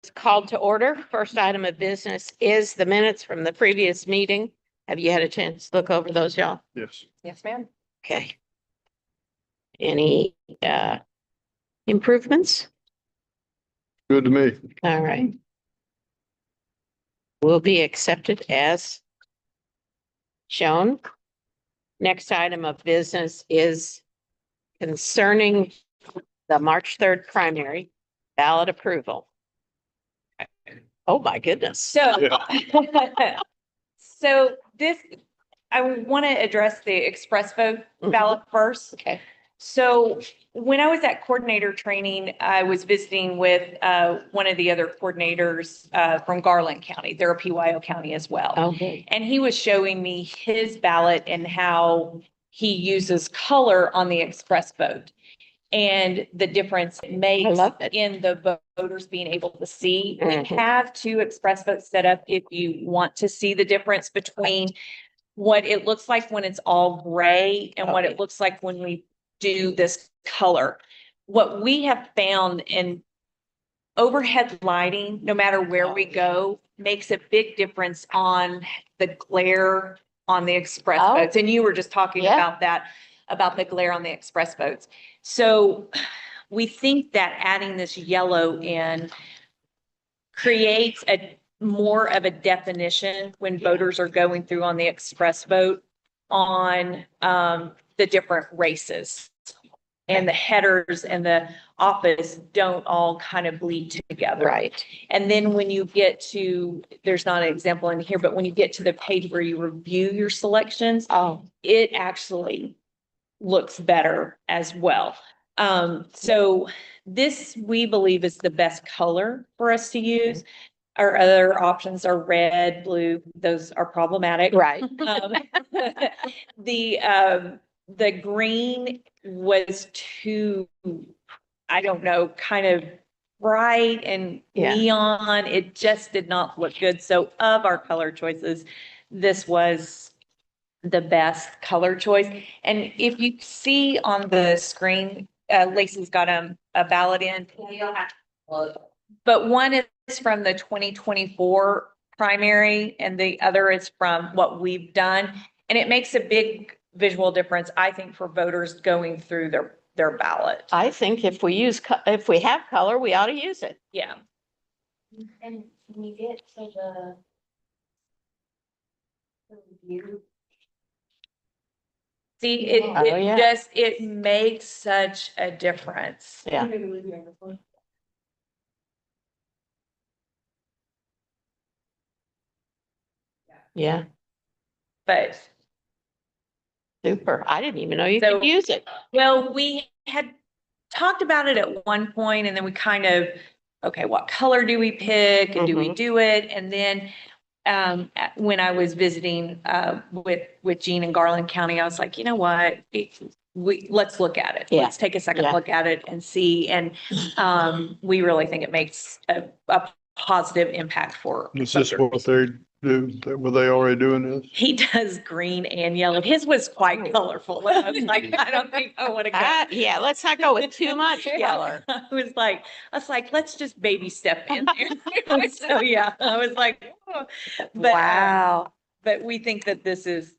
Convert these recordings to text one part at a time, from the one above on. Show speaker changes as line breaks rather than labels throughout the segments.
called to order. First item of business is the minutes from the previous meeting. Have you had a chance to look over those, y'all?
Yes.
Yes, ma'am.
Okay. Any improvements?
Good to me.
All right. Will be accepted as shown. Next item of business is concerning the March 3rd primary ballot approval. Oh, my goodness.
So,
Yeah.
so this, I want to address the express vote ballot first.
Okay.
So when I was at coordinator training, I was visiting with one of the other coordinators from Garland County. They're a PYO county as well.
Okay.
And he was showing me his ballot and how he uses color on the express vote and the difference it makes
love it.
in the voters being able to see. We
Mhm.
have two express votes set up if you want to see the difference between what it looks like when it's all gray and what
Okay.
it looks like when we do this color. What we have found in overhead lighting, no matter where we go, makes a big difference on the glare on the express
Oh.
boats. And you were just talking
Yeah.
about that, about the glare on the express boats. So we think that adding this yellow in creates a more of a definition when voters are going through on the express vote on the different races. And the headers and the office don't all kind of bleed together.
Right.
And then when you get to, there's not an example in here, but when you get to the page where you review your selections,
Oh,
it actually looks better as well. So this, we believe, is the best color for us to use. Our other options are red, blue, those are problematic.
right.
The green was too, I don't know, kind of bright and
Yeah.
neon. It just did not look good. So of our color choices, this was the best color choice. And if you see on the screen, Lacey's got a ballot in. But one is from the 2024 primary and the other is from what we've done. And it makes a big visual difference, I think, for voters going through their ballot.
I think if we use, if we have color, we ought to use it.
Yeah.
And when you get to the review,
See, it,
Oh,
it
yeah.
just, it makes such a difference.
Yeah. Yeah.
But,
Super. I didn't even know you
So-
could use it.
well, we had talked about it at one point and then we kind of, okay, what color do we pick and do we
Mhm.
do it? And then when I was visiting with Gene in Garland County, I was like, you know what? Let's look at it.
Yeah.
Let's take a second
Yeah.
look at it and see. And we really think it makes a positive impact for
Is this
voters.
what they do? Were they already doing this?
He does green and yellow. His was quite colorful. And I was like, I don't think I want to go.
Yeah, let's not go with too much color.
I was like, let's just baby step in there. So, yeah, I was like, oh. But,
Wow.
but we think that this is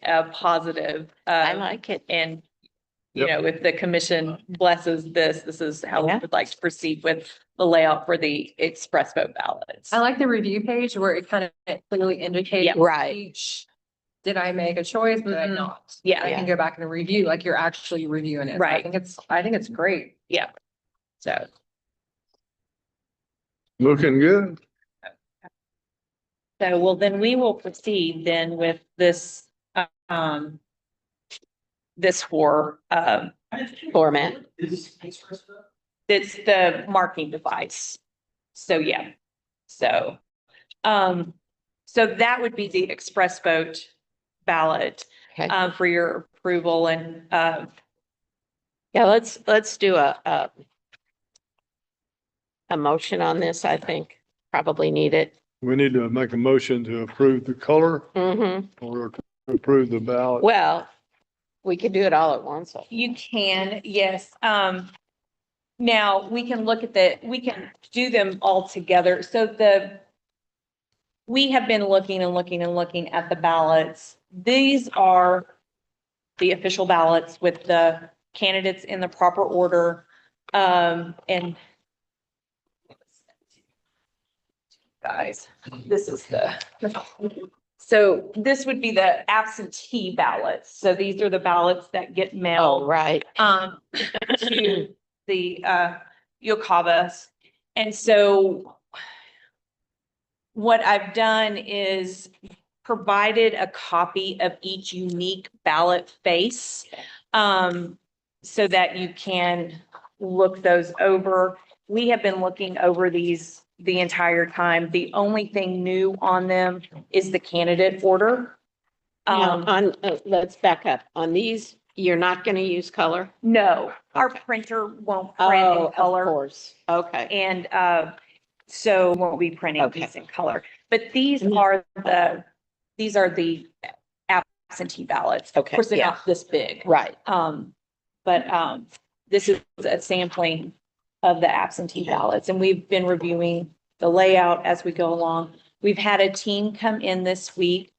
a positive.
I like it.
And, you
Yep.
know, if the commission blesses this is how we
Yeah.
would like to proceed with the layout for the express vote ballots.
I like the review page where it kind of clearly indicates.
Yeah.
Right.
each, did I make a choice? Did I
Mhm.
not?
Yeah.
I can go back and review, like you're actually reviewing it. So
Right.
I think it's great.
So,
Looking good.
well, then we will proceed then with this, this
Format.
it's the marking device. So, yeah. So, so that would be the express vote ballot,
Okay.
for your approval and,
Yeah, let's do a motion on this, I think. Probably need it.
We need to make a motion to approve the color
Mm-hmm.
or to approve the ballot.
Well, we could do it all at once.
you can, yes. Now, we can look at we can do them all together. So we have been looking and looking and looking at the ballots. These are the official ballots with the candidates in the proper order. And guys, this is so this would be the absentee ballots. So these are the ballots that get
Oh,
mailed
right.
to the Yokavas. And so what I've done is provided a copy of each unique ballot face, so that you can look those over. We have been looking over these the entire time. The only thing new on them is the candidate order.
Now, let's back up. On these, you're not going to use color?
No, our
Okay.
printer won't print
Oh,
in
of
color.
course. Okay.
And so won't be printing
Okay.
these in color. But these
Mhm.
are the absentee ballots. Of
Okay,
course, they're
yeah.
not this big.
Right.
But this is a sampling of the absentee
Okay.
ballots, and we've been reviewing the layout as we go along. We've had a team come in this week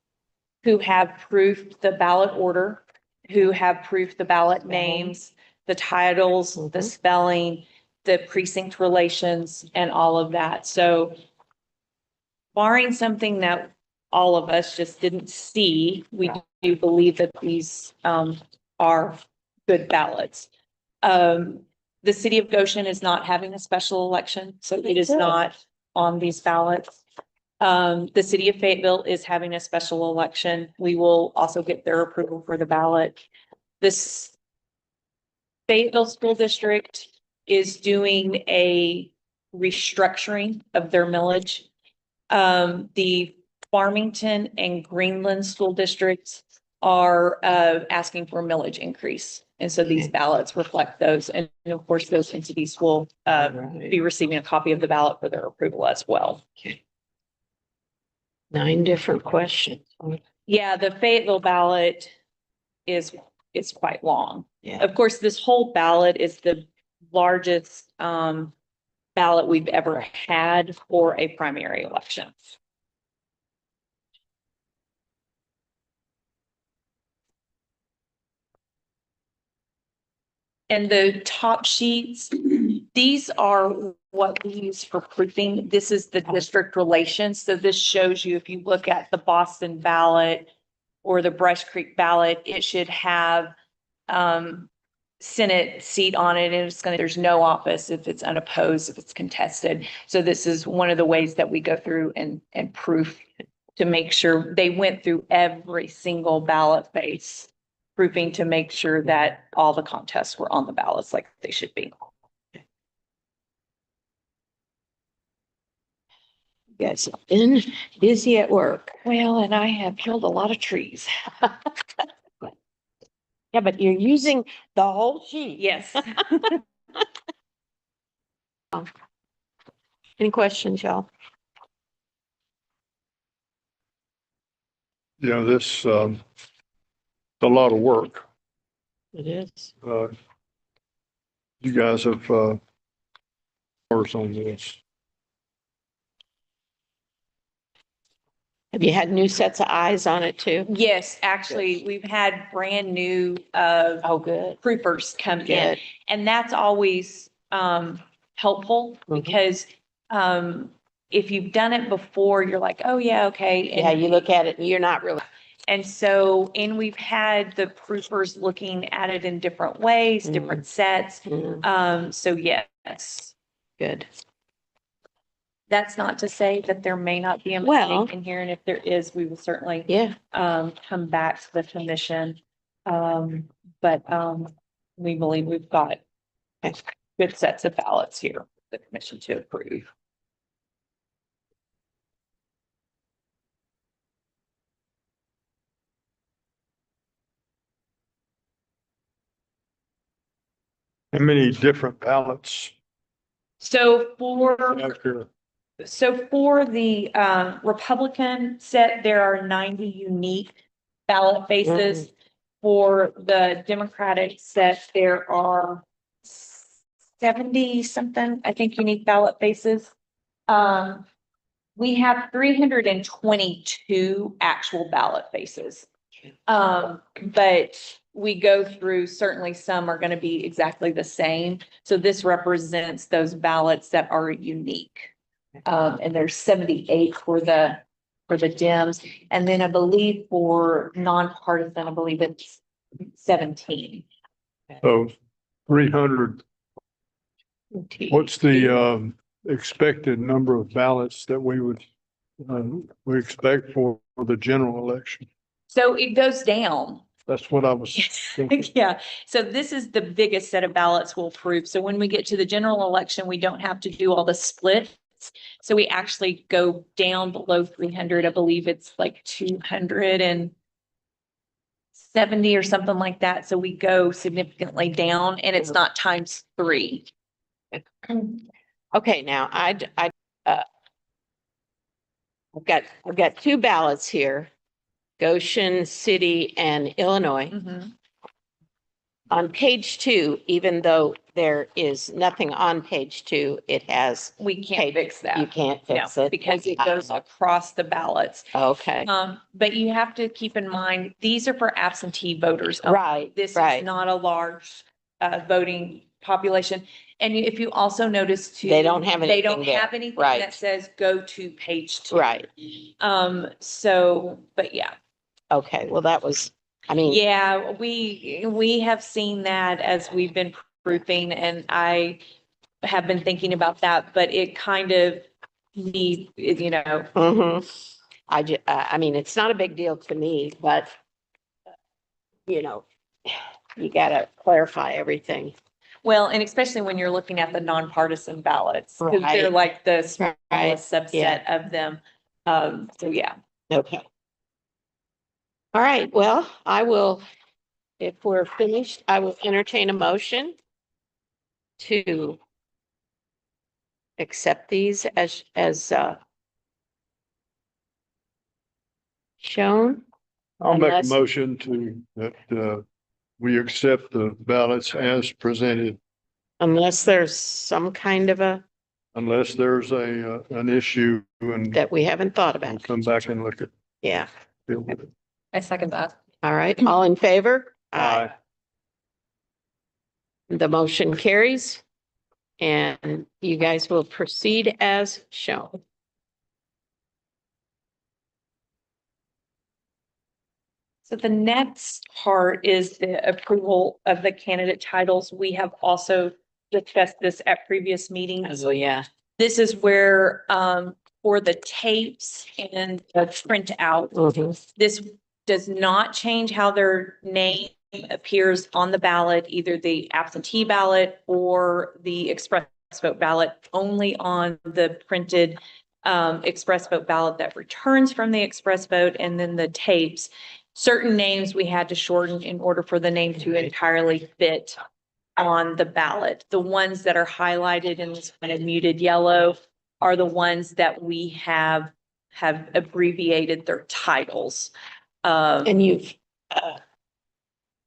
who have proofed the ballot order, who have proofed the ballot names, the titles, the
Mhm.
spelling, the precinct relations, and all of that. So barring something that all of us just didn't see, we do believe that these are good ballots. The city of Goshen is not having a special election, so it is
Good.
not on these ballots. The city of Fayetteville is having a special election. We will also get their approval for the ballot. This Fayetteville School District is doing a restructuring of their millage. The Farmington and Greenland school districts are asking for a millage increase. And so these
Okay.
ballots reflect those. And of course, those entities will
Right.
be receiving a copy of the ballot for their approval as well.
Okay. 9 different questions.
Yeah, the Fayetteville ballot is quite long.
Yeah.
Of course, this whole ballot is the largest ballot we've ever had for a primary election. And the top sheets, these are what we use for proofing. This is the district relations. So this shows you, if you look at the Boston ballot or the Brush Creek ballot, it should have Senate seat on it, and there's no office if it's unopposed, if it's contested. So this is one of the ways that we go through and proof to make sure they went through every single ballot face, proofing to make sure that all the contests were on the ballots like they should be.
You guys have been busy at work.
Well, and I have killed a lot of trees.
Yeah, but you're using the whole sheet.
Yes.
Any questions, y'all?
You know, this, a lot of work.
It is.
You guys have, worked on this.
Have you had new sets of eyes on it too?
Yes, actually, we've had brand new
Oh, good.
proofers come in.
Good.
And that's always helpful
Mhm.
because if you've done it before, you're like, oh, yeah, okay.
Yeah, you look at it and you're not really.
And so, and we've had the proofers looking at it in different ways, different sets. So yes,
Good.
that's not to say that there may not be a
Well-
mistake in here. And if there is, we will certainly
Yeah.
come back to the commission. But we believe we've got good sets of ballots here, for the commission to approve.
How many different ballots
So for
out here?
So for the Republican set, there are 90 unique ballot faces. For the Democratic set, there are 70 something, I think, unique ballot faces. We have 322 actual ballot faces. But we go through, certainly some are going to be exactly the same. So this represents those ballots that are unique. And there's 78 for the Dems. And then I believe for nonpartisan, I believe it's 17.
So 300, what's the expected number of ballots that we expect for the general election?
So it goes down.
That's what I was thinking.
Yeah, so this is the biggest set of ballots we'll approve. So when we get to the general election, we don't have to do all the splits. So we actually go down below 300. I believe it's like 270 or something like that. So we go significantly down and it's not times 3.
Okay, now I've got two ballots here, Goshen City and Illinois.
Mhm.
On page 2, even though there is nothing on page 2, it has,
We can't fix that.
you can't fix
No,
it.
because it goes across the ballots.
Okay,
But you have to keep in mind, these are for absentee voters. only.
right,
This is
right.
not a large voting population. And if you also notice too.
They don't have
They don't
anything there.
have anything
Right.
that says go to page 2.
Right,
So, but yeah.
okay, well, that was, I mean,
Yeah, we have seen that as we've been proofing and I have been thinking about that, but it kind of needs,
I mean, it's not a big deal to me, but you know, you gotta clarify everything.
well, and especially when you're looking at the nonpartisan ballots, because they're
Right.
like the smallest
Right,
subset of them. So yeah.
Okay. All right, well, I will, if we're finished, I will entertain a motion to accept these as shown,
I'll make a
Unless-
motion that we accept the ballots as presented
unless there's some kind of a,
unless there's an issue and
that we haven't thought
we'll
about.
come back and look at,
Yeah,
deal with it.
I second that.
all right, all in favor?
Aye.
The motion carries. And you guys will proceed as shown.
So the next part is the approval of the candidate titles. We have also discussed this at previous meetings.
Oh, yeah.
This is where, for the tapes and the printout,
Mhm.
this does not change how their name appears on the ballot, either the absentee ballot or the express vote ballot, only on the printed express vote ballot that returns from the express vote, and then the tapes. Certain names we had to shorten in order for the name to entirely fit on the ballot. The ones that are highlighted in this kind of muted yellow are the ones that we have abbreviated their titles.
And you've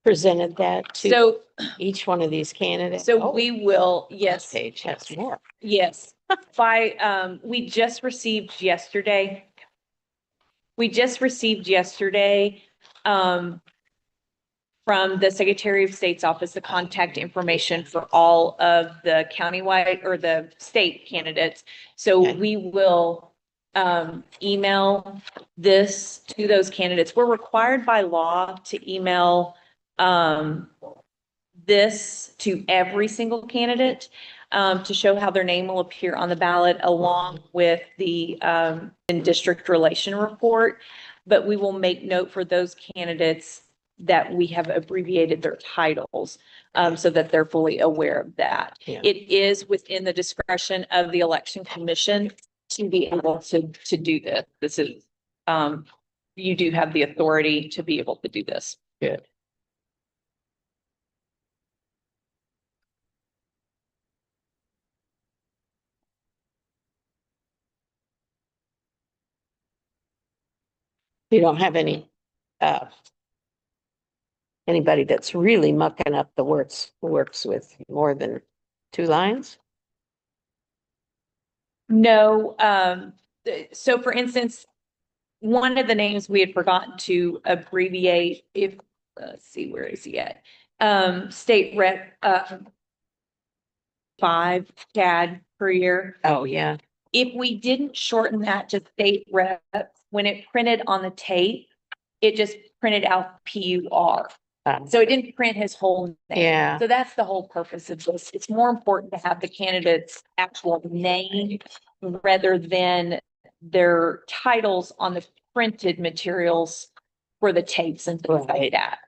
presented that to
So,
each one of these candidates?
so
Oh,
we will,
this
yes,
page has more.
yes. We just received yesterday. From the Secretary of State's office, the contact information for all of the countywide or the state candidates. So
Okay.
we will email this to those candidates. We're required by law to email this to every single candidate to show how their name will appear on the ballot along with the district relation report. But we will make note for those candidates that we have abbreviated their titles so that they're fully aware of that.
Yeah.
It is within the discretion of the election commission to be able to do this. This is, you do have the authority to be able to do this.
Good. You don't have any, anybody that's really mucking up the works with more than 2 lines?
No, so for instance, one of the names we had forgotten to abbreviate, if, let's see, where is he at? State rep, 5 CAD per year.
Oh, yeah.
If we didn't shorten that to state rep, when it printed on the tape, it just printed out PUR. So it didn't print his whole name.
Yeah.
So that's the whole purpose of this. It's more important to have the candidate's actual name rather than their titles on the printed materials for the tapes and things like that.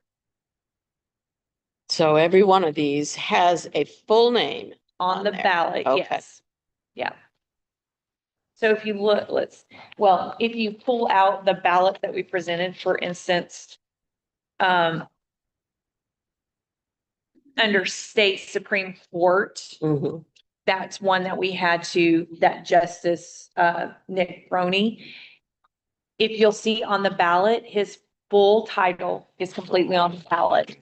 So every one of these has a full name.
On the
there.
ballot,
Okay.
yes. Yeah. So if you look, if you pull out the ballot that we presented, for instance, under state Supreme Court,
Mhm.
that's one that we had that Justice, Nick Roney. If you'll see on the ballot, his full title is completely on the ballot.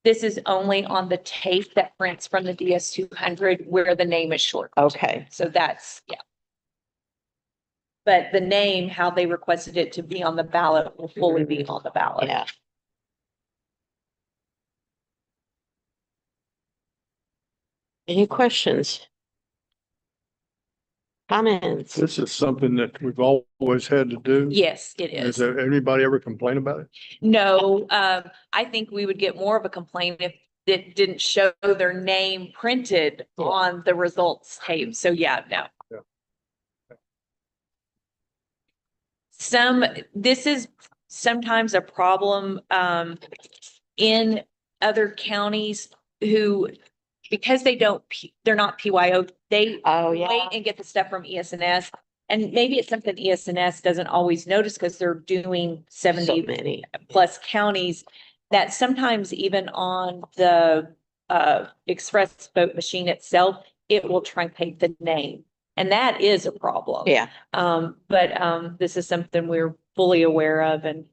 This is only on the tape that prints from the DS-200 where the name is short.
Okay.
So that's, yeah. But the name, how they requested it to be on the ballot will fully be on the ballot.
Yeah. Any questions? Comments?
This is something that we've always had to do.
Yes, it
Has
is.
there anybody ever complained about it?
No, I think we would get more of a complaint if it didn't show their name printed
Yeah.
on the results tape. So yeah, no.
Yeah.
This is sometimes a problem, in other counties who, because they're not PYO, they
Oh, yeah.
wait and get the stuff from ES&S. And maybe it's something ES&S doesn't always notice because they're doing
So
70
many.
plus counties, that sometimes even on the express vote machine itself, it will truncate the name. And that is a problem.
Yeah.
But this is something we're fully aware of and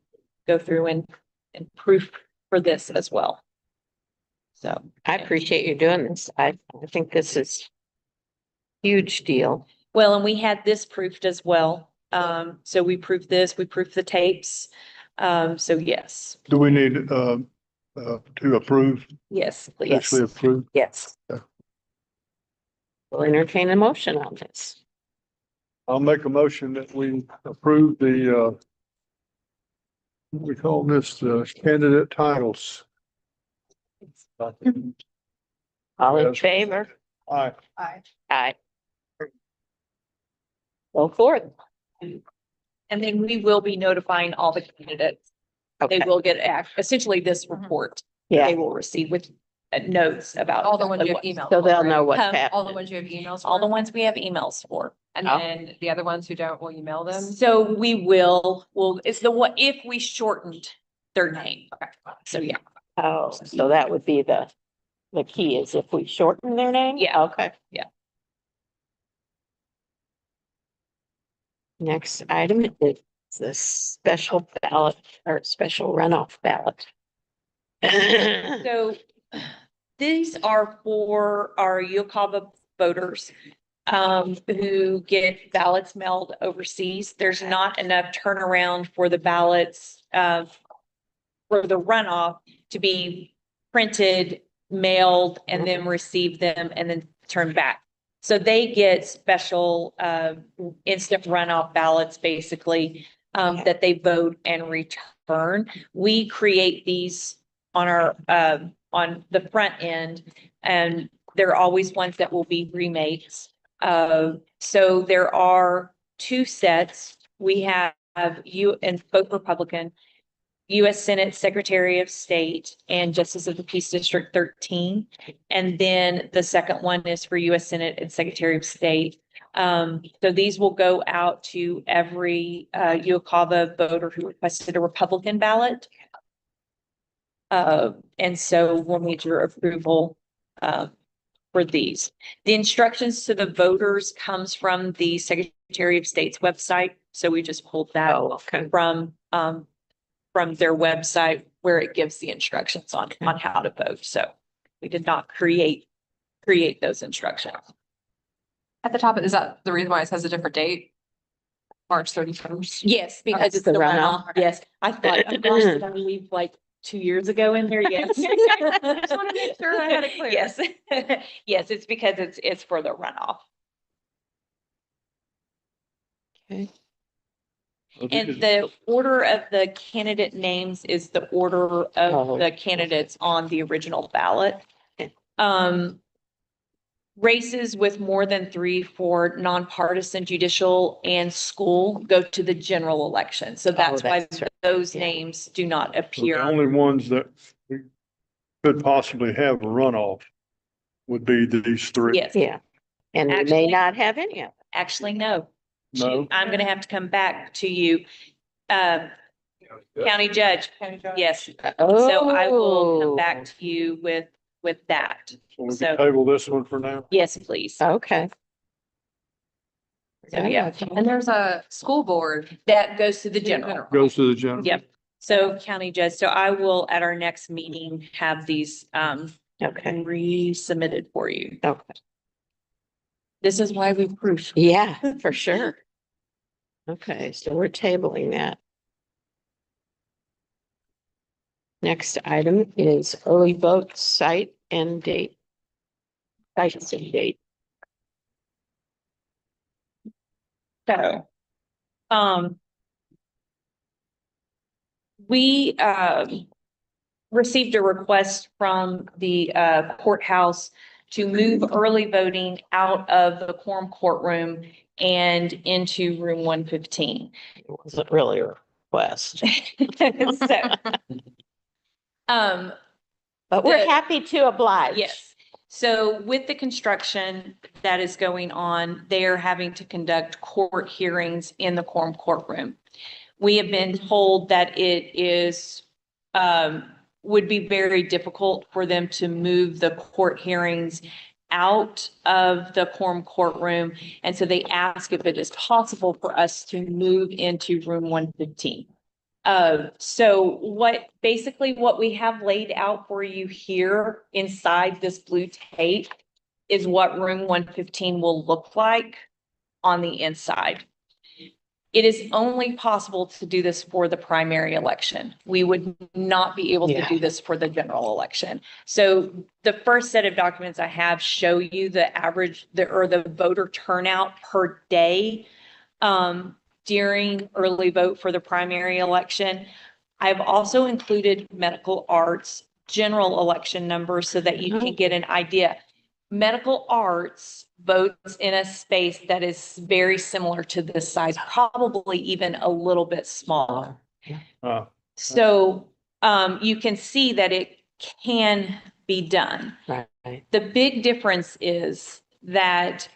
go through and proof for this as well. So.
I appreciate you doing this. I think this is huge deal.
Well, and we had this proofed as well. So we proved this, we proved the tapes. So yes,
Do we need, to approve,
yes, please.
officially approve?
Yes.
We'll entertain a motion on this.
I'll make a motion that we approve the, what we call this, candidate titles.
All in
Yes.
favor?
Aye.
Aye. Go forth.
And then we will be notifying all the candidates. They
Okay.
will get essentially this report.
Yeah.
They will receive with notes about.
All the ones you have
exactly
emailed.
So they'll
for,
know
right?
what's
All the
All the
happening.
ones you have emails.
all the
for?
ones we have emails for.
And
Oh.
then the other ones who don't, will email them?
So it's the what, if we shortened their name.
Okay.
So yeah,
Oh, so that would be the key is if we shorten their name?
Yeah.
Okay.
Yeah.
Next item is the special ballot or special runoff ballot.
so these are for our Yucaba voters who get ballots mailed overseas. There's not enough turnaround for the ballots for the runoff to be printed, mailed, and then receive them and then turn back. So they get special instant runoff ballots, basically, that they vote and return. We create these on our on the front end, and they're always ones that will be remakes. So there are 2 sets. We have you and both Republican, U.S. Senate Secretary of State and Justice of the Peace District 13. And then the second one is for U.S. Senate and Secretary of State. So these will go out to every Yucaba voter who requested a Republican ballot. And so we'll need your approval for these. The instructions to the voters comes from the Secretary of State's website. So we just pulled that
Oh, okay.
from their website where it gives the instructions on how to vote. So we did not create create those instructions.
At the top, is that the reason why it says a different date? March 31st?
Yes, because
That's
it's
the
the
runoff.
runoff. Yes, I thought, oh gosh, did I leave like 2 years ago in there? Yes.
Just wanna make sure I had it clear.
Yes, yes, it's because it's for the runoff.
Okay.
And the order of the candidate names is the order
Oh.
of the candidates on the original ballot.
Okay.
Races with more than 3 for nonpartisan judicial and school go to the general election. So that's why
that's right.
those
Yeah.
names do not
So the
appear.
only ones that we could possibly have a runoff would be these three.
Yes,
Yeah. And we may
Actually-
not have any of
actually, no.
No.
I'm gonna have to come back to you. County judge, yes.
them.
So I will come
Oh,
back to you with that.
So we
So-
can table this one for now.
Yes, please.
Okay.
So, yeah,
And there's a school board.
that goes to the general.
Goes to the general.
Yep. So county judge, so I will at our next meeting have these
Okay.
resubmitted for you.
Okay.
This is why we proof.
Yeah, for sure. Okay, so we're tabling that. Next item is early vote site and date. Sites and date.
So, we, received a request from the, courthouse to move early voting out of the quorum courtroom and into room 115.
It wasn't really a request,
So,
but we're
the-
happy to oblige.
yes. So with the construction that is going on, they are having to conduct court hearings in the quorum courtroom. We have been told that it is, would be very difficult for them to move the court hearings out of the quorum courtroom. And so they ask if it is possible for us to move into room 115. So basically what we have laid out for you here inside this blue tape is what room 115 will look like on the inside. It is only possible to do this for the primary election. We would not be able to
Yeah.
do this for the general election. So the first set of documents I have show you the average, the voter turnout per day during early vote for the primary election. I've also included medical arts general election numbers so that you can get an idea. Medical arts votes in a space that is very similar to this size, probably even a little bit smaller.
Uh,
So you can see that it can be done.
Right.
The big difference is that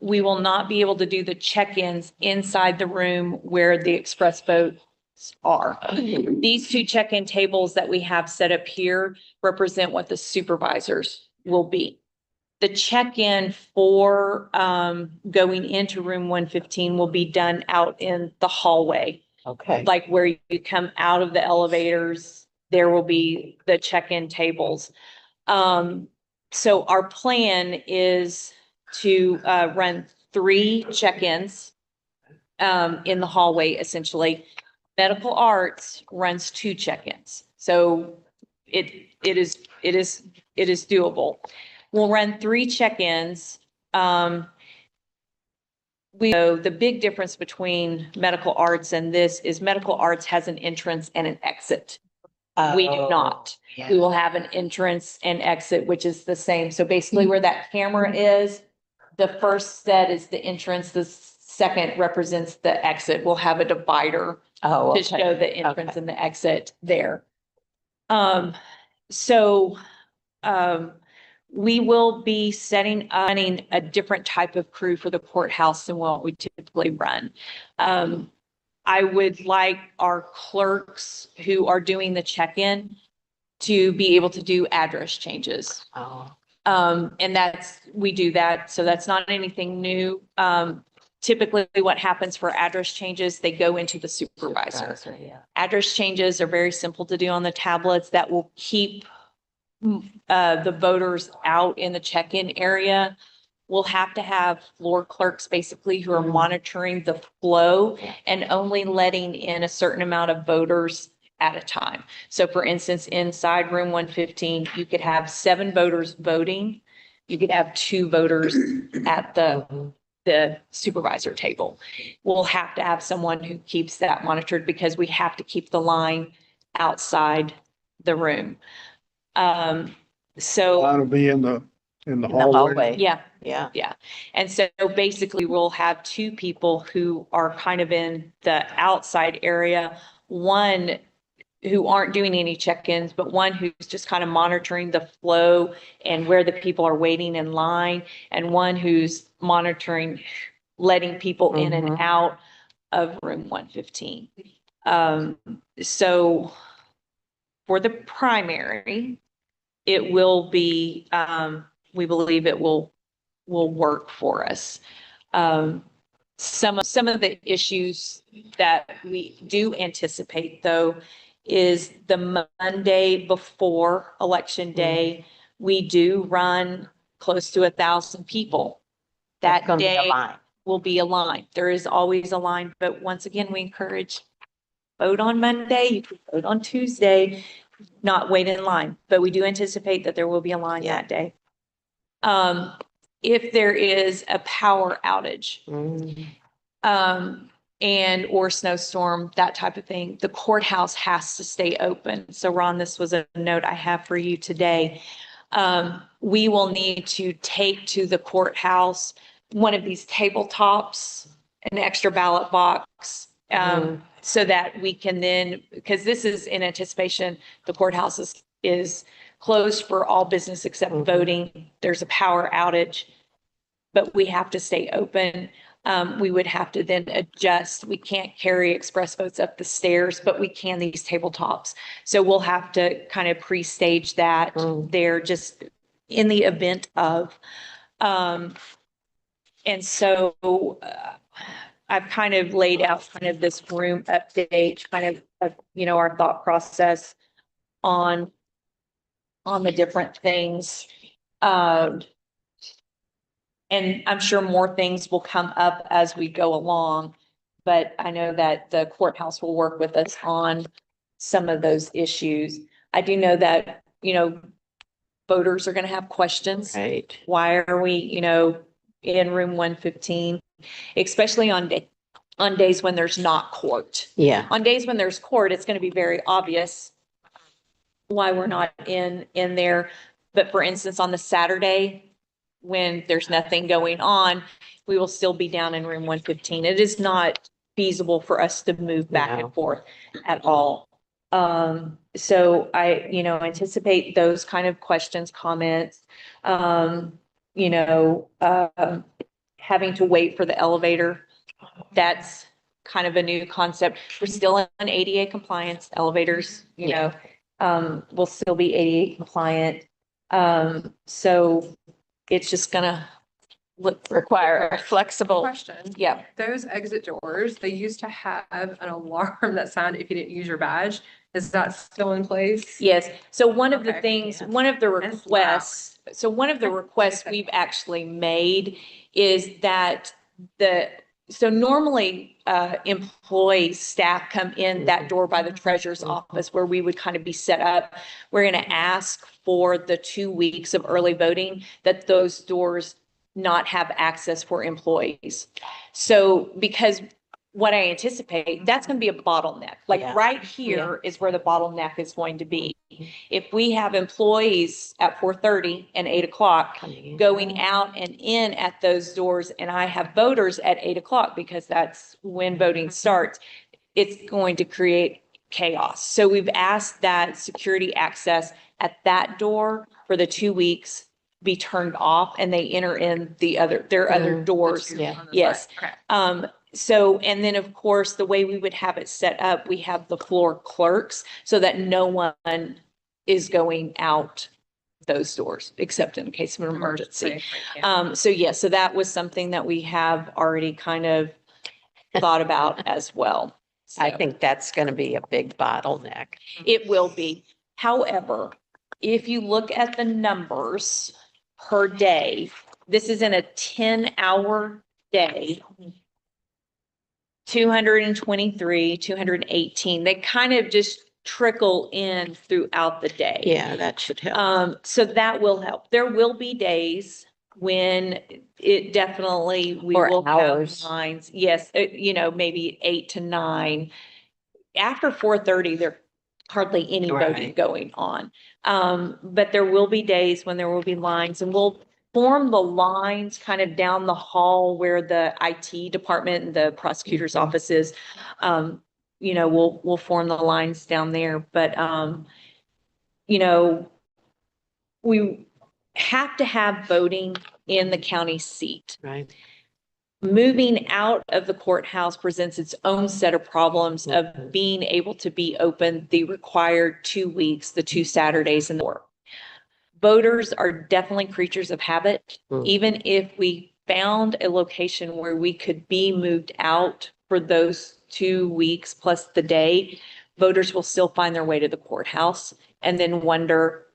we will not be able to do the check-ins inside the room where the express votes are. These 2 check-in tables that we have set up here represent what the supervisors will be. The check-in for going into room 115 will be done out in the hallway.
Okay.
Like where you come out of the elevators, there will be the check-in tables. So our plan is to run 3 check-ins in the hallway, essentially. Medical arts runs 2 check-ins. So it is doable. We'll run 3 check-ins. We know the big difference between medical arts and this is medical arts has an entrance and an exit. We do not.
Yeah.
We will have an entrance and exit, which is the same. So basically where that camera is, the first set is the entrance, the second represents the exit. We'll have a divider
Oh,
to
okay.
show the entrance
Okay.
and the exit there. So we will be running a different type of crew for the courthouse than what we typically run. I would like our clerks who are doing the check-in to be able to do address changes.
Oh,
And we do that. So that's not anything new. Typically what happens for address changes, they go into the supervisor.
yeah.
Address changes are very simple to do on the tablets that will keep the voters out in the check-in area, we'll have to have floor clerks basically who are monitoring the flow and only letting in a certain amount of voters at a time. So for instance, inside room 115, you could have 7 voters voting. You could have 2 voters at the supervisor table. We'll have to have someone who keeps that monitored because we have to keep the line outside the room. So
That'll be in the
In the
hallway.
hallway.
yeah,
Yeah.
yeah. And so basically we'll have 2 people who are kind of in the outside area, one who aren't doing any check-ins, but one who's just kind of monitoring the flow and where the people are waiting in line, and one who's monitoring, letting people in and out of room 115. So for the primary, it will be, we believe it will work for us. Some of the issues that we do anticipate, though, is the Monday before Election Day, we do run close to 1,000 people.
That's
That
gonna be a
day
line.
will be a line. There is always a line, but once again, we encourage vote on Monday, you can vote on Tuesday, not wait in line, but we do anticipate that there will be a line
Yeah.
that day. If there is a power outage, and or snowstorm, that type of thing, the courthouse has to stay open. So Ron, this was a note I have for you today. We will need to take to the courthouse one of these tabletops, an extra ballot box, so that we can then, because this is in anticipation, the courthouse is closed for all business except voting. There's a power outage, but we have to stay open. We would have to then adjust. We can't carry express votes up the stairs, but we can these tabletops. So we'll have to kind of pre-stage that there just in the event of. And so I've kind of laid out kind of this room update, kind of, our thought process on the different things. And I'm sure more things will come up as we go along, but I know that the courthouse will work with us on some of those issues. I do know that, voters are going to have questions.
Right.
Why are we, in room 115, especially on days when there's not court.
Yeah.
On days when there's court, it's going to be very obvious why we're not in there. But for instance, on the Saturday, when there's nothing going on, we will still be down in room 115. It is not feasible for us to move back
No.
and forth at all. So I, anticipate those kind of questions, comments, having to wait for the elevator. That's kind of a new concept. We're still in ADA compliance. Elevators, will still be ADA compliant. So it's just gonna require a flexible,
Question.
yeah.
Those exit doors, they used to have an alarm that sounded if you didn't use your badge. Is that still in place?
Yes. So one of the
Okay.
things,
Yeah.
one of the
That's loud.
requests we've actually made is that so normally employees, staff come in that door by the treasurer's office where we would kind of be set up. We're going to ask for the 2 weeks of early voting that those doors not have access for employees. So because what I anticipate, that's going to be a bottleneck. Like
Yeah.
right here is where the bottleneck is going to be. If we have employees at 4:30 and 8 o'clock
Coming in.
going out and in at those doors, and I have voters at 8 o'clock because that's when voting starts, it's going to create chaos. So we've asked that security access at that door for the 2 weeks be turned off and they enter in their other doors.
Yeah.
On the
Yes.
side. Okay.
So, and then of course, the way we would have it set up, we have the floor clerks so that no one is going out those doors except in case of an emergency.
Yeah.
So that was something that we have already kind of thought about as well.
I
So
think that's going to be a big bottleneck.
it will be. However, if you look at the numbers per day, this is in a 10-hour day. 223, 218, they kind of just trickle in throughout the day.
Yeah, that should help.
So that will help. There will be days when it definitely, we
Or
will
hours.
have lines. Yes, maybe 8 to 9. After 4:30, there hardly any voting
Right.
going on. But there will be days when there will be lines, and we'll form the lines kind of down the hall where the IT department and the prosecutor's office is. We'll form the lines down there, but, we have to have voting in the county seat.
Right.
Moving out of the courthouse presents its own set of problems of being able to be open the required 2 weeks, the 2 Saturdays in the war. Voters are definitely creatures of habit. Even if we found a location where we could be moved out for those 2 weeks plus the day, voters will still find their way to the courthouse and then wonder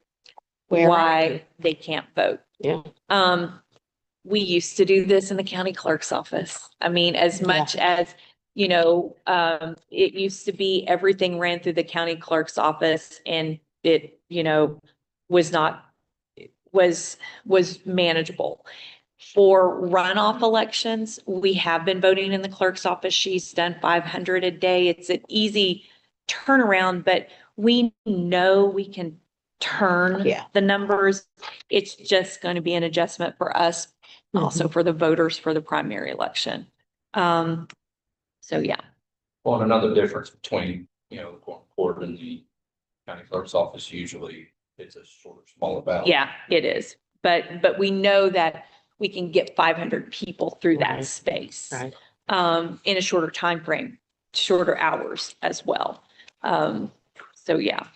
Where are
why they can't vote.
Yeah.
We used to do this in the county clerk's office. I mean, as much as, it used to be everything ran through the county clerk's office, and it, was manageable. For runoff elections, we have been voting in the clerk's office. She's done 500 a day. It's an easy turnaround, but we know we can turn the numbers. It's just going to be an adjustment for us, also for the voters for the primary election. So yeah.
Well, another difference between, the court and the county clerk's office, usually it's a sort of smaller ballot.
Yeah, it is. But we know that we can get 500 people through that
Right.
space.
Right.
In a shorter time frame, shorter hours as well. So yeah.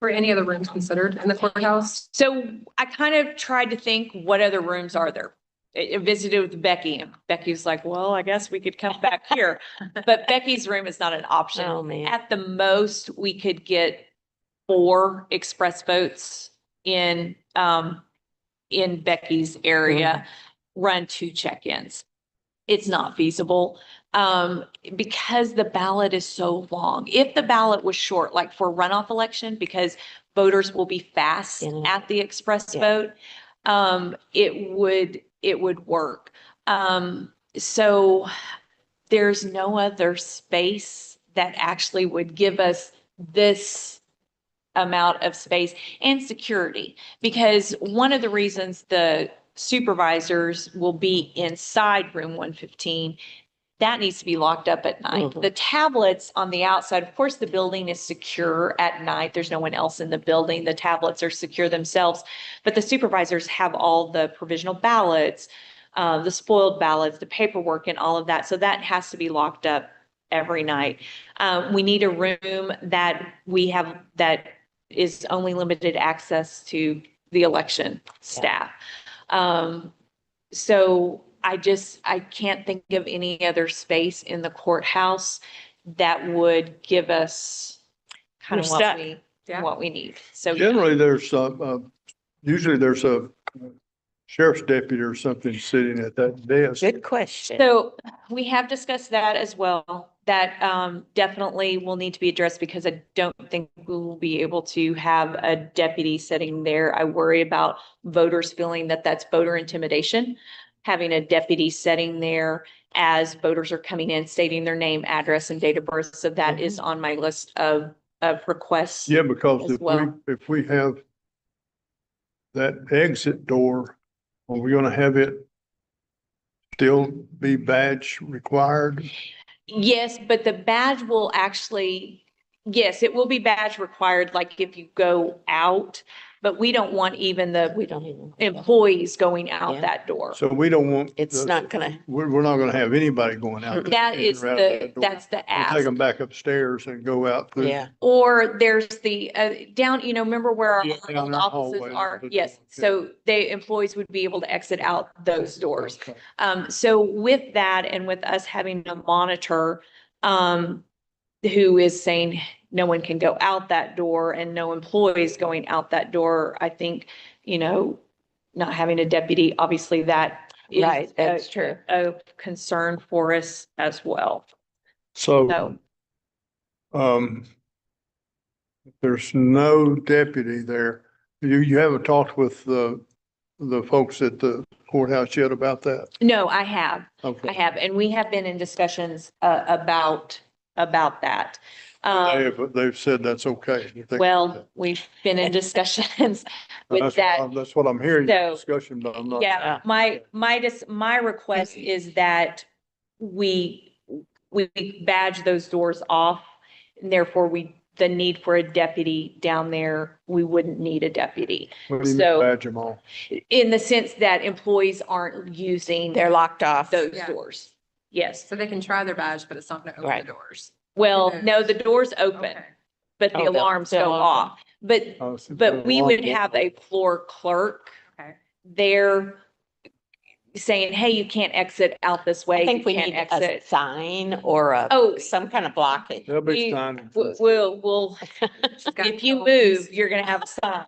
Were any other rooms considered in the courthouse?
So I kind of tried to think, what other rooms are there? I visited with Becky, and Becky's like, well, I guess we could come back here. But Becky's room is not an option.
Oh, man.
At the most, we could get 4 express votes in Becky's area, run 2 check-ins. It's not feasible, because the ballot is so long. If the ballot was short, like for runoff election, because voters will be fast at the express vote, it would work. So there's no other space that actually would give us this amount of space and security, because one of the reasons the supervisors will be inside room 115, that needs to be locked up at night. The tablets on the outside, of course, the building is secure at night. There's no one else in the building. The tablets are secure themselves, but the supervisors have all the provisional ballots, the spoiled ballots, the paperwork and all of that. So that has to be locked up every night. We need a room that we have that is only limited access to the election staff. So I can't think of any other space in the courthouse that would give us kind of
We're stuck.
what we need. So
Generally, usually there's a sheriff's deputy or something sitting at that desk.
Good question.
So we have discussed that as well. That definitely will need to be addressed, because I don't think we will be able to have a deputy sitting there. I worry about voters feeling that that's voter intimidation, having a deputy sitting there as voters are coming in, stating their name, address, and date of birth. So that is on my list of requests.
Yeah, because
as well.
if we have that exit door, are we gonna have it still be badge required?
Yes, but the badge will actually, yes, it will be badge required, like if you go out, but we don't want even
We
the
don't even,
employees going out
Yeah.
that door.
So we don't want.
it's not gonna,
We're not gonna have anybody going out.
That is
Around
the,
that door.
that's the
We'll take
ask.
them back upstairs and go out through.
yeah.
Or there's the, remember where our
Yeah, down
old
that
offices
hallway.
are? Yes, so employees would be able to exit out those doors.
Okay.
So with that, and with us having to monitor, who is saying no one can go out that door and no employees going out that door. I think, not having a deputy, obviously that is
Right, that's true.
a concern for us as well.
So, there's no deputy there. You haven't talked with the folks at the courthouse yet about that?
No, I have.
Okay.
And we have been in discussions about that.
They've said that's okay.
Well, we've been in discussions with
That's
that.
that's what I'm hearing,
So,
discussion, but I'm not.
Yeah, my request is that we badge those doors off. And therefore, the need for a deputy down there, we wouldn't need a deputy.
What do you mean
So
badge them all?
in the sense that employees aren't using
They're locked off.
those
Yeah.
doors. Yes.
So they can try their badge, but it's not gonna open
Right.
the doors.
Well, no, the door's open,
Okay.
but the
Oh,
alarms
they'll
go
open.
off. But
Oh, so
But we would
they're
have a floor clerk
Okay.
there saying, hey, you can't exit out this way.
I think
you
we
can't
need a
exit.
sign or
Oh.
some kind of blockage.
There'll be
We-
sign.
We'll,
Got
if you
all
move,
these-
you're gonna have a sign.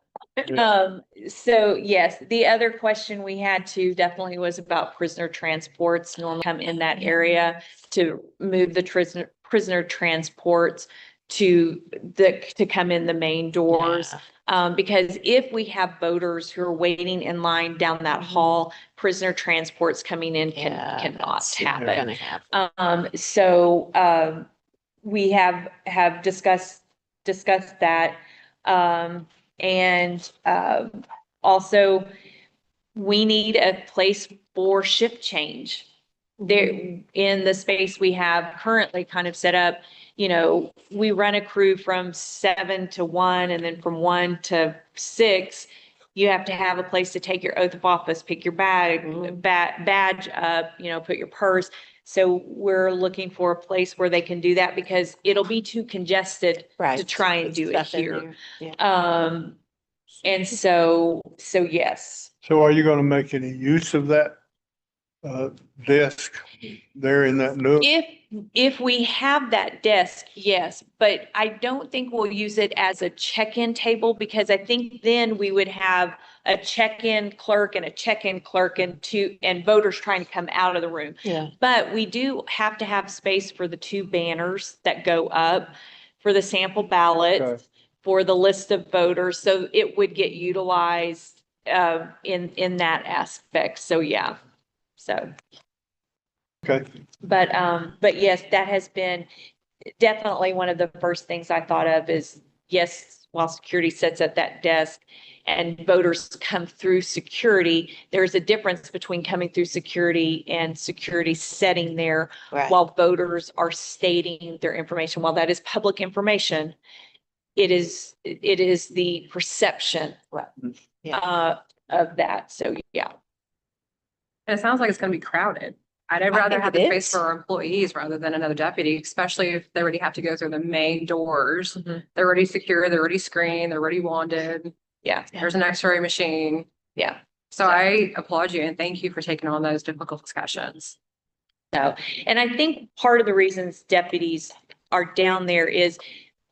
Yeah.
So yes, the other question we had too definitely was about prisoner transports. Normally come in that area to move the prisoner transports to come in the main doors.
Yeah.
Because if we have voters who are waiting in line down that hall, prisoner transports coming in
Yeah,
cannot
that's not
happen.
gonna happen.
So we have discussed that. And also we need a place for shift change. There in the space we have currently kind of set up, we run a crew from 7 to 1 and then from 1 to 6. You have to have a place to take your oath of office, pick your badge up, put your purse. So we're looking for a place where they can do that because it'll be too congested
Right.
to try and do it
Stuff in
here.
there. Yeah.
And so yes.
So are you gonna make any use of that desk there in that nook?
If we have that desk, yes, but I don't think we'll use it as a check-in table because I think then we would have a check-in clerk and a check-in clerk and voters trying to come out of the room.
Yeah.
But we do have to have space for the 2 banners that go up for the sample ballots,
Okay.
for the list of voters. So it would get utilized in that aspect. So yeah, so.
Okay.
But yes, that has been definitely one of the first things I thought of is, yes, while security sits at that desk and voters come through security, there's a difference between coming through security and security sitting there
Right.
while voters are stating their information. While that is public information, it is the perception
Right. Yeah.
of that. So yeah.
And it sounds like it's gonna be crowded. I'd
I
rather
think
have
it
the space
is.
for our employees rather than another deputy, especially if they already have to go through the main doors.
Mhm.
They're already secure, they're already screened, they're already wanded.
Yeah.
There's an X-ray machine.
Yeah.
So I applaud you and thank you for taking on those difficult discussions.
So, and I think part of the reasons deputies are down there is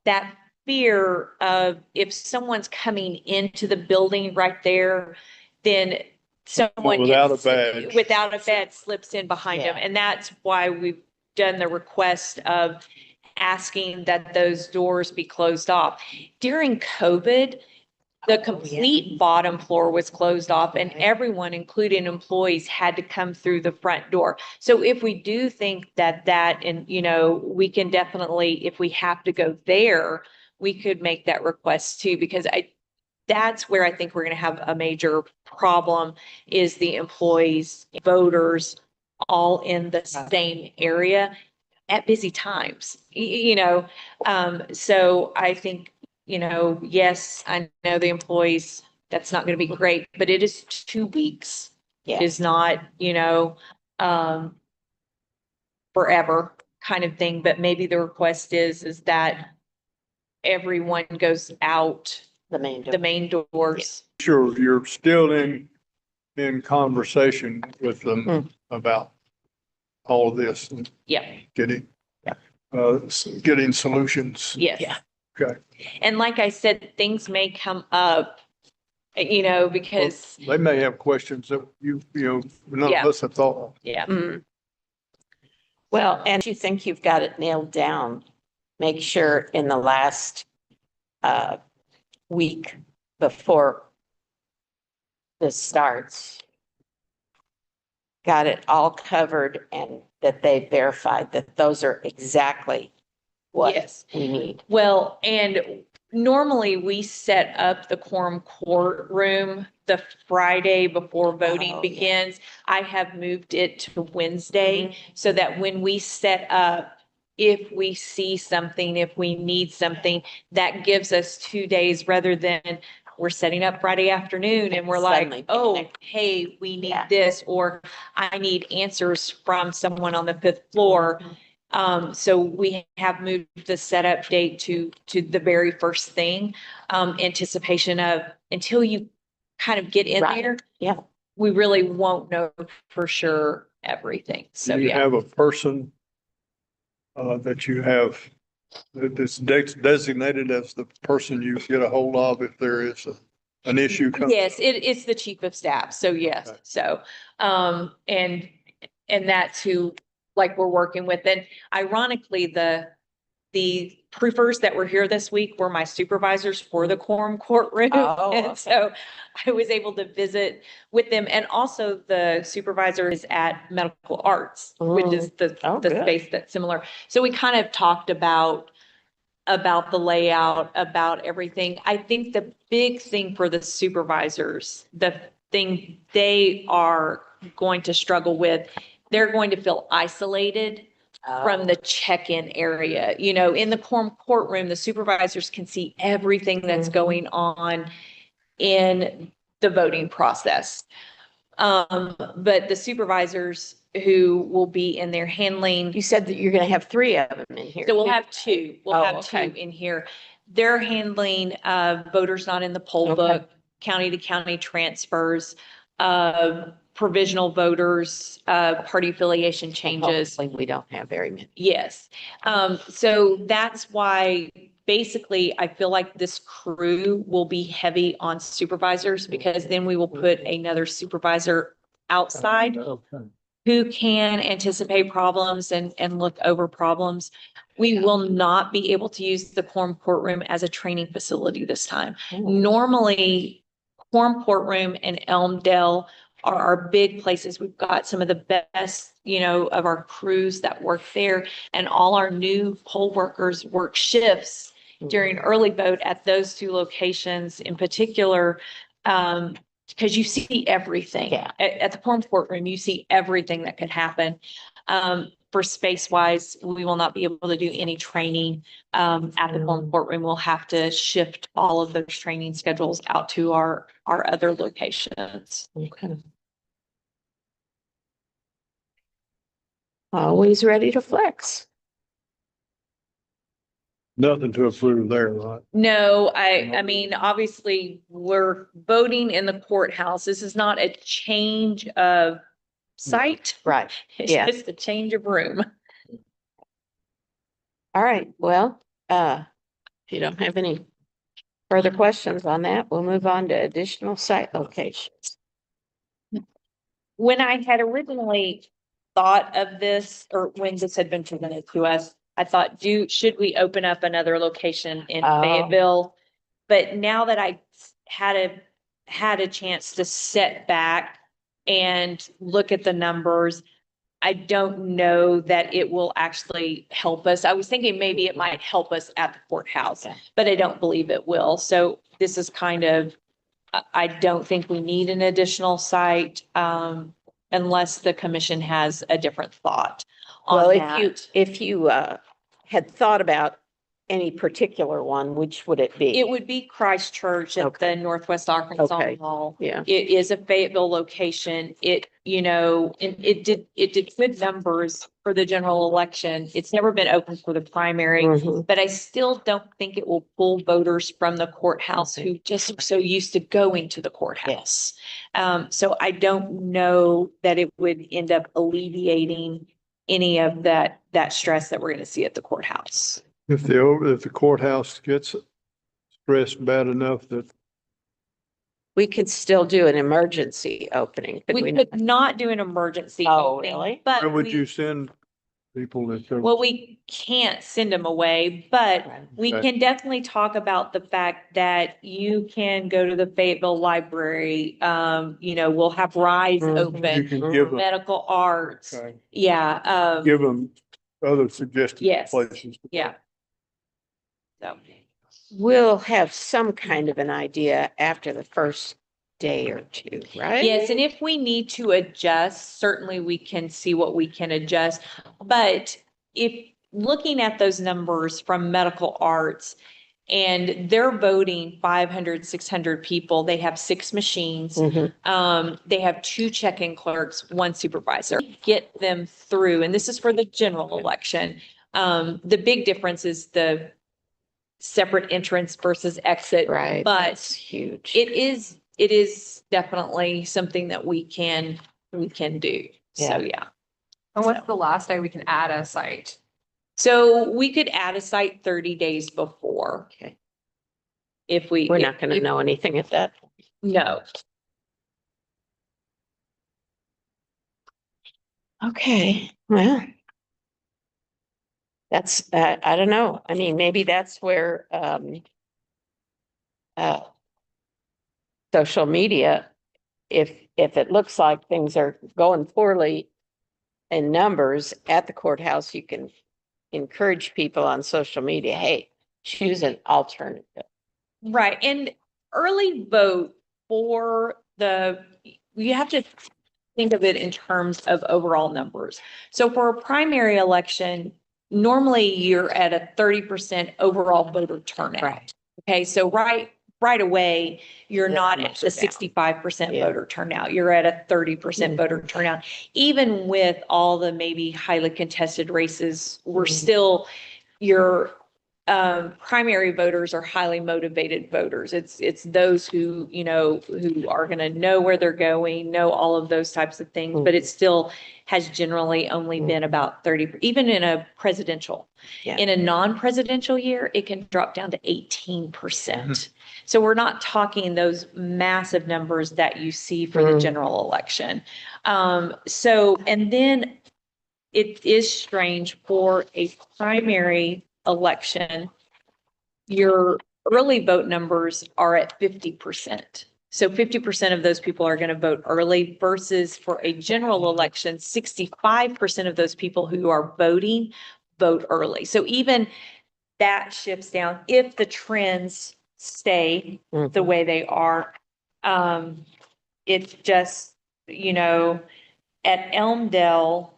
that fear of if someone's coming into the building right there, then someone
Without a badge.
without a badge slips in behind them.
Yeah.
And that's why we've done the request of asking that those doors be closed off. During COVID, the complete bottom floor was closed off and everyone, including employees, had to come through the front door. So if we do think that and, we can definitely, if we have to go there, we could make that request too, because that's where I think we're going to have a major problem is the employees, voters, all in the same area at busy times, so I think, yes, I know the employees, that's not going to be great, but it is 2 weeks.
Yeah.
It is not, forever kind of thing, but maybe the request is that everyone goes out
The main door.
the main doors.
Sure, you're still in conversation with them about all of this and
Yeah.
getting. getting solutions.
Yes.
Yeah.
Okay.
And like I said, things may come up, you know, because,
They may have questions that none
Yeah.
of us have thought of.
yeah.
Mm. Well, and you think you've got it nailed down, make sure in the last week before this starts, got it all covered and that they verified that those are exactly what
Yes.
we need.
Well, and normally we set up the quorum courtroom the Friday before voting
Oh, yeah.
begins. I have moved it to Wednesday so that when we set up, if we see something, if we need something, that gives us 2 days rather than we're setting up Friday afternoon and we're
Suddenly
like, oh,
panic.
hey, we need
Yeah.
this, or I need answers from someone on the 5th floor. So we have moved the setup date to the very first thing, anticipation of, until you kind of get in
Right.
there.
Yeah.
We really won't know for sure everything. So,
Do you
yeah.
have a person that you have that's designated as the person you get a hold of if there is an issue?
Yes, it's the chief of staff. So yes.
Okay.
So, and that's who like we're working with. And ironically, the proofers that were here this week were my supervisors for the quorum courtroom.
Oh,
And
okay.
so I was able to visit with them. And also the supervisor is at medical arts, which is
Oh,
the
good.
space that's similar. So we kind of talked about the layout, about everything. I think the big thing for the supervisors, the thing they are going to struggle with, they're going to feel isolated from the check-in area. You know, in the quorum courtroom, the supervisors can see everything that's
Mhm.
going on in the voting process. But the supervisors who will be in there handling,
You said that you're going to have 3 of them in here.
so we'll
too.
have two, we'll
Oh,
have
okay.
two in here. They're handling voters not in the poll
Okay.
book, county to county transfers, provisional voters, party affiliation changes.
Hopefully we don't have very many.
Yes. So that's why basically I feel like this crew will be heavy on supervisors, because then we will put another supervisor outside
Okay.
who can anticipate problems and look over problems. We will not be able to use the quorum courtroom as a training facility this time. Normally, quorum courtroom and Elmdale are our big places. We've got some of the best, you know, of our crews that work there, and all our new poll workers work shifts during early vote at those 2 locations in particular. Because you see everything.
Yeah.
At the quorum courtroom, you see everything that could happen. For space wise, we will not be able to do any training at the quorum courtroom. We'll have to shift all of those training schedules out to our other locations.
Okay. Always ready to flex.
Nothing to approve there, right?
No, I mean, obviously, we're voting in the courthouse. This is not a change of site.
Right.
It's
Yeah.
just a change of room.
All right. Well, if you don't have any further questions on that, we'll move on to additional site locations.
When I had originally thought of this, or when this had been presented to us, I thought, should we open up another location in
Oh.
Fayetteville? But now that I had a chance to sit back and look at the numbers, I don't know that it will actually help us. I was thinking maybe it might help us at the courthouse,
Okay.
but I don't believe it will. So this is kind of, I don't think we need an additional site, unless the commission has a different thought
Well,
on
if you
that.
had thought about any particular one, which would it be?
It would be Christ Church at
Okay.
the Northwest Arkansas
Okay.
Mall.
Yeah.
It is a Fayetteville location. It, you know, it did good numbers for the general election. It's never been open for the primary,
Mhm.
but I still don't think it will pull voters from the courthouse who just are so used to going to the courthouse. So I don't know that it would end up alleviating any of that stress that we're going to see at the courthouse.
If the courthouse gets stressed bad enough that
We could still do an emergency opening. Could
We
we
could
not?
not do an emergency.
Oh,
opening,
really?
But
where would
we-
you send people that?
Well, we can't send them away, but
Right.
we
Okay.
can definitely talk about the fact that you can go to the Fayetteville Library. We'll have Rise
Mhm.
You
open,
can give them,
medical arts.
okay,
Yeah,
give them other suggested
Yes.
places.
yeah. So,
We'll have some kind of an idea after the first day or two, right?
yes, and if we need to adjust, certainly we can see what we can adjust. But if looking at those numbers from medical arts, and they're voting 500, 600 people, they have 6 machines.
Mhm.
They have 2 check-in clerks, 1 supervisor, get them through, and this is for the general election. The big difference is the separate entrance versus exit.
Right,
But
that's huge.
it is definitely something that we can do. So, yeah.
And what's the last day we can add a site?
So we could add a site 30 days before.
Okay.
If we.
We're
if-
not gonna
if-
know anything at that.
No.
Okay, well. That's, I don't know. I mean, maybe that's where, social media, if it looks like things are going poorly in numbers at the courthouse, you can encourage people on social media, hey, choose an alternative.
Right, and early vote you have to think of it in terms of overall numbers. So for a primary election, normally you're at a 30% overall voter turnout.
Right.
Okay, so right away, you're
The
not
numbers
at
are
the
down.
65%
Yeah.
voter turnout. You're at a 30%
Mhm.
voter turnout. Even with all the maybe highly contested races, we're
Mhm.
still, your primary voters are highly motivated voters. It's those who are going to know where they're going, know all of those types of things, but it still has generally only been about 30, even in a presidential.
Yeah.
In a non-presidential year, it can drop down to 18%. So we're not talking those massive numbers that you see for the
Mhm.
general election. And then it is strange for a primary election, your early vote numbers are at 50%. So 50% of those people are going to vote early versus for a general election, 65% of those people who are voting vote early. So even that shifts down if the trends stay the
Mhm.
way they are. It's just, at Elmdale,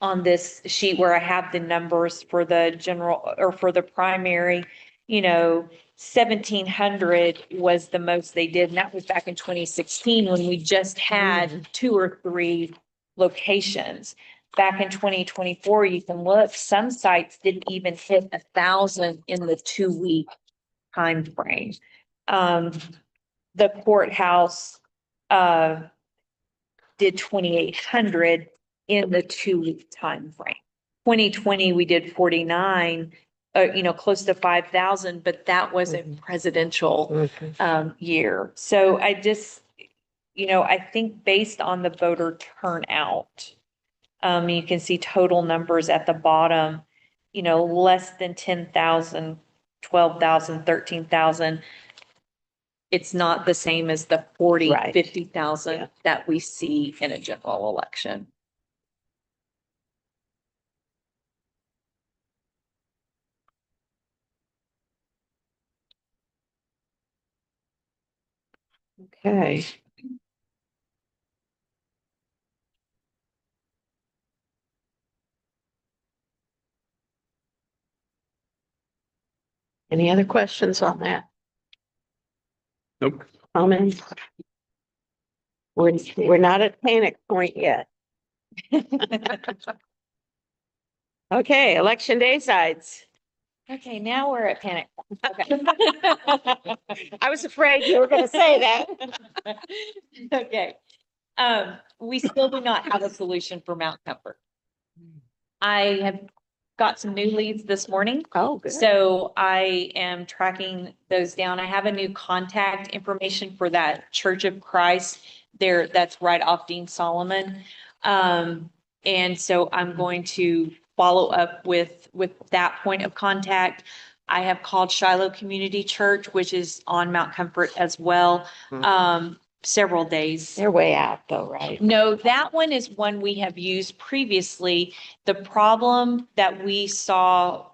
on this sheet where I have the numbers for the general or for the primary, 1,700 was the most they did. And that was back in 2016 when we just had 2 or 3 locations. Back in 2024, you can look, some sites didn't even hit 1,000 in the 2-week time frame. The courthouse, did 2,800 in the 2-week time frame. 2020, we did 49, close to 5,000, but that was a presidential
Mhm.
year. So I just, I think based on the voter turnout, you can see total numbers at the bottom, less than 10,000, 12,000, 13,000. It's not the same as the 40,
Right.
50,000
Yeah.
that we see in a general election.
Okay. Any other questions on that?
Nope.
Comments? We're not at panic point yet. Okay, election day sides.
Okay, now we're at panic. Okay.
I was afraid you were gonna say that.
Okay, We still do not have a solution for Mount Comfort. I have got some new leads this morning.
Oh, good.
So I am tracking those down. I have a new contact information for that Church of Christ there. That's right off Dean Solomon. And so I'm going to follow up with that point of contact. I have called Shiloh Community Church, which is on Mount Comfort as well, several days.
They're way out though, right?
No, that one is one we have used previously. The problem that we saw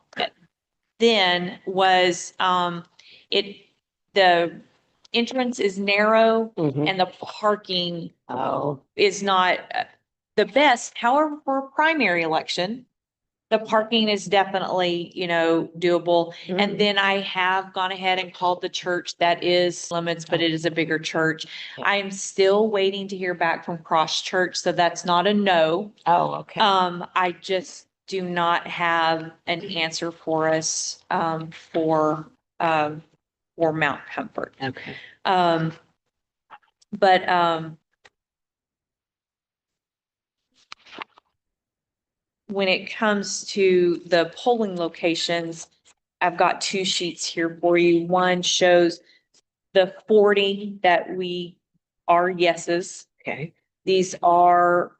then was, the entrance is narrow
Mhm.
and the parking
Oh,
is not the best. However, for a primary election, the parking is definitely, doable.
Mhm.
And then I have gone ahead and called the church that is limits, but it is a bigger church.
Yeah.
I am still waiting to hear back from Cross Church, so that's not a no.
oh, okay.
I just do not have an answer for us, for Mount Comfort.
Okay.
But when it comes to the polling locations, I've got two sheets here for you. One shows the 40 that we are yeses.
Okay.
These are,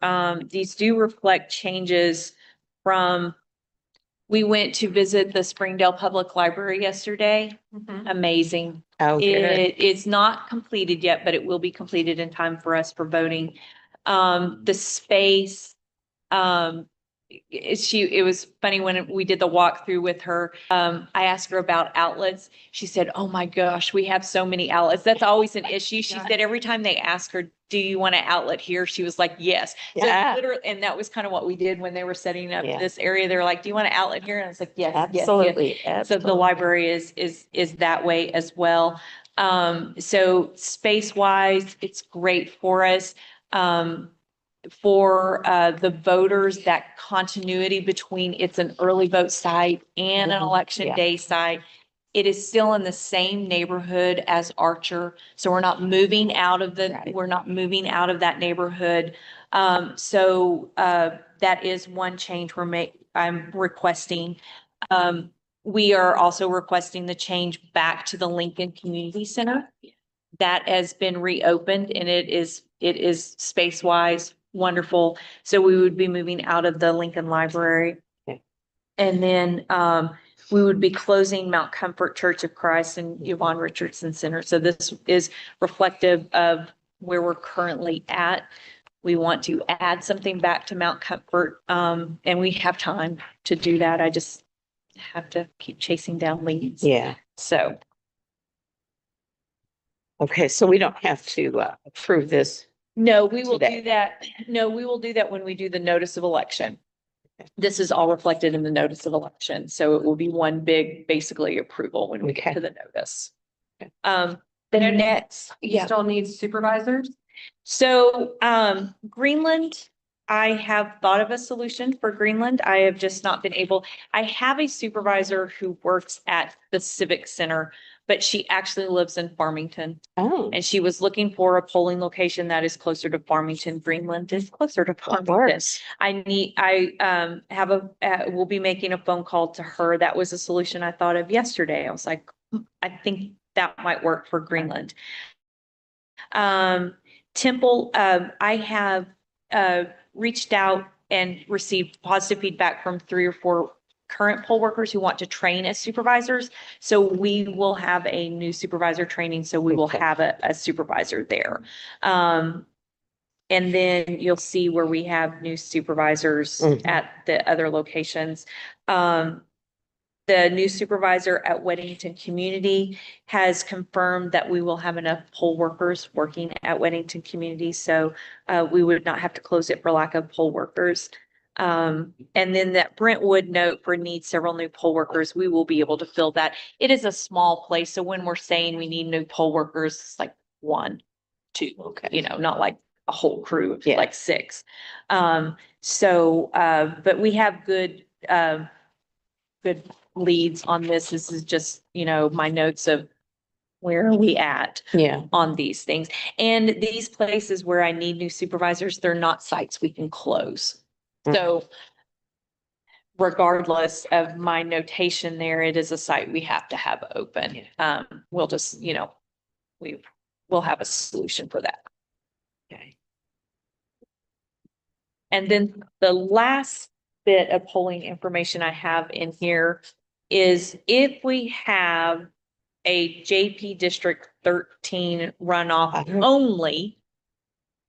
these do reflect changes from, we went to visit the Springdale Public Library yesterday. Amazing.
Oh, good.
It is not completed yet, but it will be completed in time for us for voting. The space, it was funny when we did the walkthrough with her. I asked her about outlets. She said, "Oh my gosh, we have so many outlets." That's always an issue. She said every time they ask her, "Do you want an outlet here?" She was like, "Yes." So
Yeah.
literally, and that was kind of what we did when they were setting up
Yeah.
this area. They were like, "Do you want an outlet here?" And I was like, "Yes, yes, yes."
Absolutely.
So the
Absolutely.
library is that way as well. So space wise, it's great for us. For the voters, that continuity between it's an early vote site and an
Mhm.
election
Yeah.
day site. It is still in the same neighborhood as Archer, so we're not moving out of
Right.
we're not moving out of that neighborhood. So that is one change I'm requesting. We are also requesting the change back to the Lincoln Community Center. That has been reopened and it is space wise wonderful. So we would be moving out of the Lincoln Library.
Okay.
And then we would be closing Mount Comfort Church of Christ and Yvonne Richardson Center. So this is reflective of where we're currently at. We want to add something back to Mount Comfort, and we have time to do that. I just have to keep chasing down leads.
Yeah.
So
Okay. So we don't have to approve this.
no, we will
Today.
do that. No, we will do that when we do the notice of election. This is all reflected in the notice of election, so it will be one big, basically approval when we
Okay.
get to the notice.
Okay.
The next,
You still need supervisors?
So, Greenland, I have thought of a solution for Greenland. I have just not been able, I have a supervisor who works at the Civic Center, but she actually lives in Farmington.
Oh,
And she was looking for a polling location that is closer to Farmington. Greenland is closer to
of
Farmington.
course.
We'll be making a phone call to her. That was a solution I thought of yesterday. I was like, I think that might work for Greenland. Temple, I have reached out and received positive feedback from 3 or 4 current poll workers who want to train as supervisors. So we will have a new supervisor training. So we will
Okay.
have a supervisor there. And then you'll see where we have new supervisors
Mhm.
at the other locations. The new supervisor at Weddington Community has confirmed that we will have enough poll workers working at Weddington Community. So we would not have to close it for lack of poll workers. And then that Brentwood note for needs several new poll workers, we will be able to fill that. It is a small place. So when we're saying we need new poll workers, it's like 1, 2,
Okay.
not like a whole crew of
Yeah.
like 6. But we have good leads on this. This is just, my notes of where are we at
Yeah.
on these things? And these places where I need new supervisors, they're not sites we can close. So regardless of my notation there, it is a site we have to have open. We'll just, we'll have a solution for that.
Okay.
And then the last bit of polling information I have in here is if we have a JP District 13 runoff only,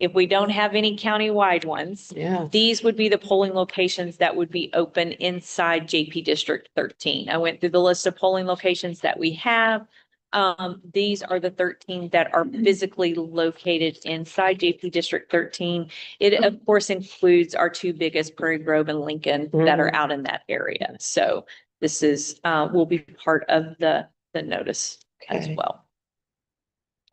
if we don't have any countywide ones,
Yeah.
these would be the polling locations that would be open inside JP District 13. I went through the list of polling locations that we have. These are the 13 that are physically located inside JP District 13. It of course includes our two biggest, Prairie Grove and Lincoln, that are out in that area. So this is, will be part of the notice as
Okay.
well.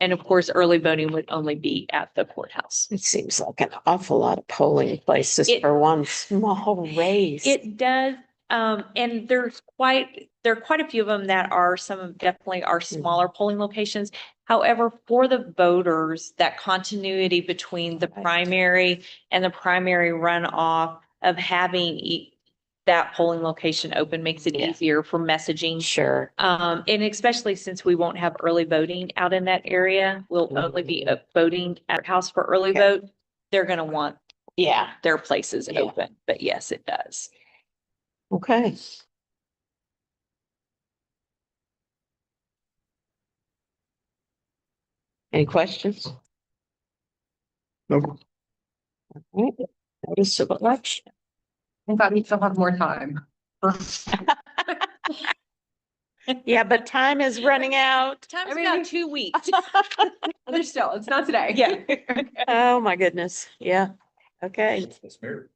And of course, early voting would only be at the courthouse.
It seems like an awful lot of polling places
It-
for one small race.
It does, and there are quite a few of them that are, some of definitely are smaller polling locations. However, for the voters, that continuity between the
Right.
primary and the primary runoff of having that polling location open makes it
Yeah.
easier for messaging.
Sure.
And especially since we won't have early voting out in that area, we'll only be voting at our house for early
Okay.
vote. They're gonna want
Yeah.
their places
Yeah.
open, but yes, it does.
Okay. Any questions?
No,
Right. Notice of election.
I thought we'd still have more time.
Yeah, but time is running out.
Time's
I mean-
about 2 weeks.
There's still, it's not today.
Yeah.
Oh, my goodness. Yeah. Okay.
It's married.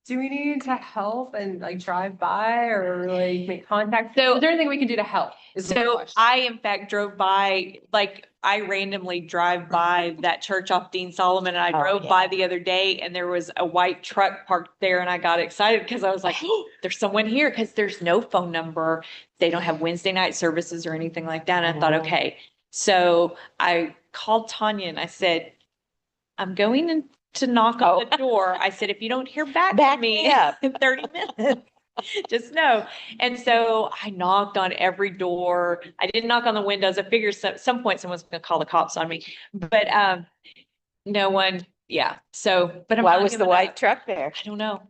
Do we need to help and like drive by or like make contact?
So-
Is there anything we can do to help? Is my
So
question.
I in fact drove by, like I randomly drive by that church off Dean Solomon, and I
Oh,
drove
yeah.
by the other day and there was a white truck parked there and I got excited because I was like, oh, there's someone here, because there's no phone number. They don't have Wednesday night services or anything like that. And I thought,
Mhm.
okay. So I called Tanya and I said, I'm going in to knock on the door. I said, if you don't hear back
Back
from me
me up.
in 30 minutes, just know. And so I knocked on every door. I didn't knock on the windows. I figured some point someone's gonna call the cops on me, but no one, yeah. So, but I'm
Why
not
was the
giving
white
up.
truck there?
I don't know.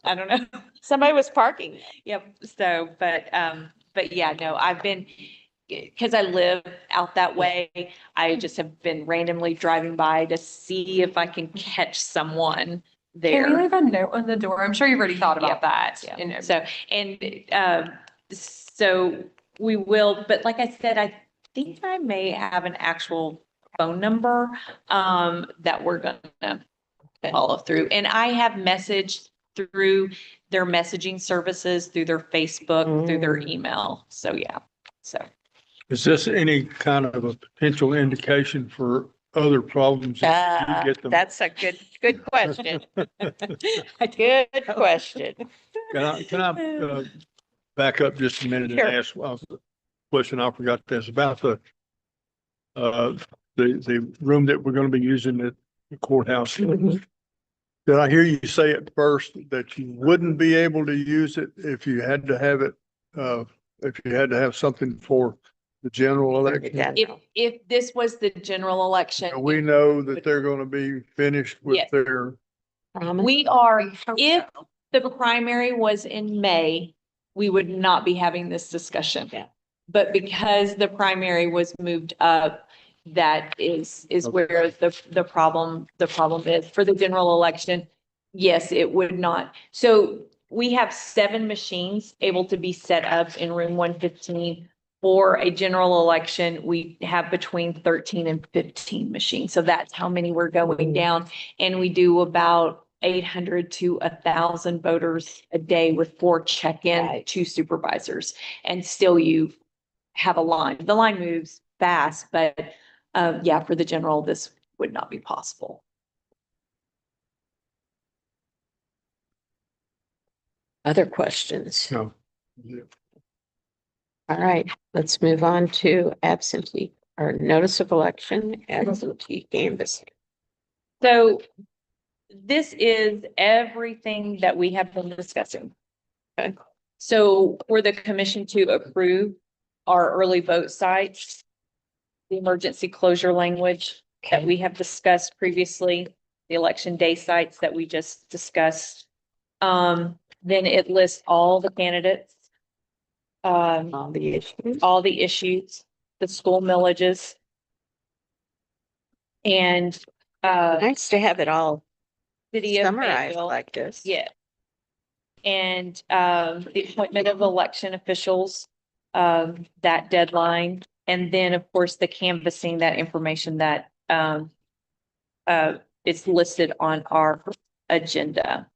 I don't know.
Somebody was parking.
Yep. So, but yeah, no, I've been, because I live out that way, I just have been randomly driving by to see if I can catch someone
Can we
there.
leave a note on the door? I'm sure you've already thought
Yeah.
about that.
Yeah.
And
So, so we will, but like I said, I think I may have an actual phone number, that we're gonna follow through. And I have messaged through their messaging services, through their Facebook, through their email. So, yeah, so.
is this any kind of a potential indication for other problems? if you get them?
That's a good question. Good question.
Can I back up just a minute and
Sure.
ask a question I forgot to ask about the room that we're going to be using at the courthouse.
Mhm.
Did I hear you say at first that you wouldn't be able to use it if you had to have it, if you had to have something for the general election?
If this was the general election,
We know that they're going to be finished with
Yes.
their,
we are,
hope
if
so.
the primary was in May, we would not be having this discussion.
Yeah.
But because the primary was moved up, that is where the problem is for the general election. Yes, it would not. So we have 7 machines able to be set up in room 115. For a general election, we have between 13 and 15 machines. So that's how many we're going down. And we do about 800 to 1,000 voters a day with 4 check-in,
Right.
2 supervisors. And still you have a line. The line moves fast, but yeah, for the general, this would not be possible.
Other questions?
no.
All right, let's move on to absentee or notice of election, absentee canvassing.
So this is everything that we have been discussing. Okay. So for the commission to approve our early vote sites, the emergency closure language that we have discussed previously, the election day sites that we just discussed. Then it lists all the candidates,
All the issues.
all the issues, the school millages. And,
Nice to have it all
city of
summarized
Fayetteville.
like this.
Yeah. And, the appointment of election officials, that deadline. And then, of course, the canvassing, that information that, is listed on our agenda.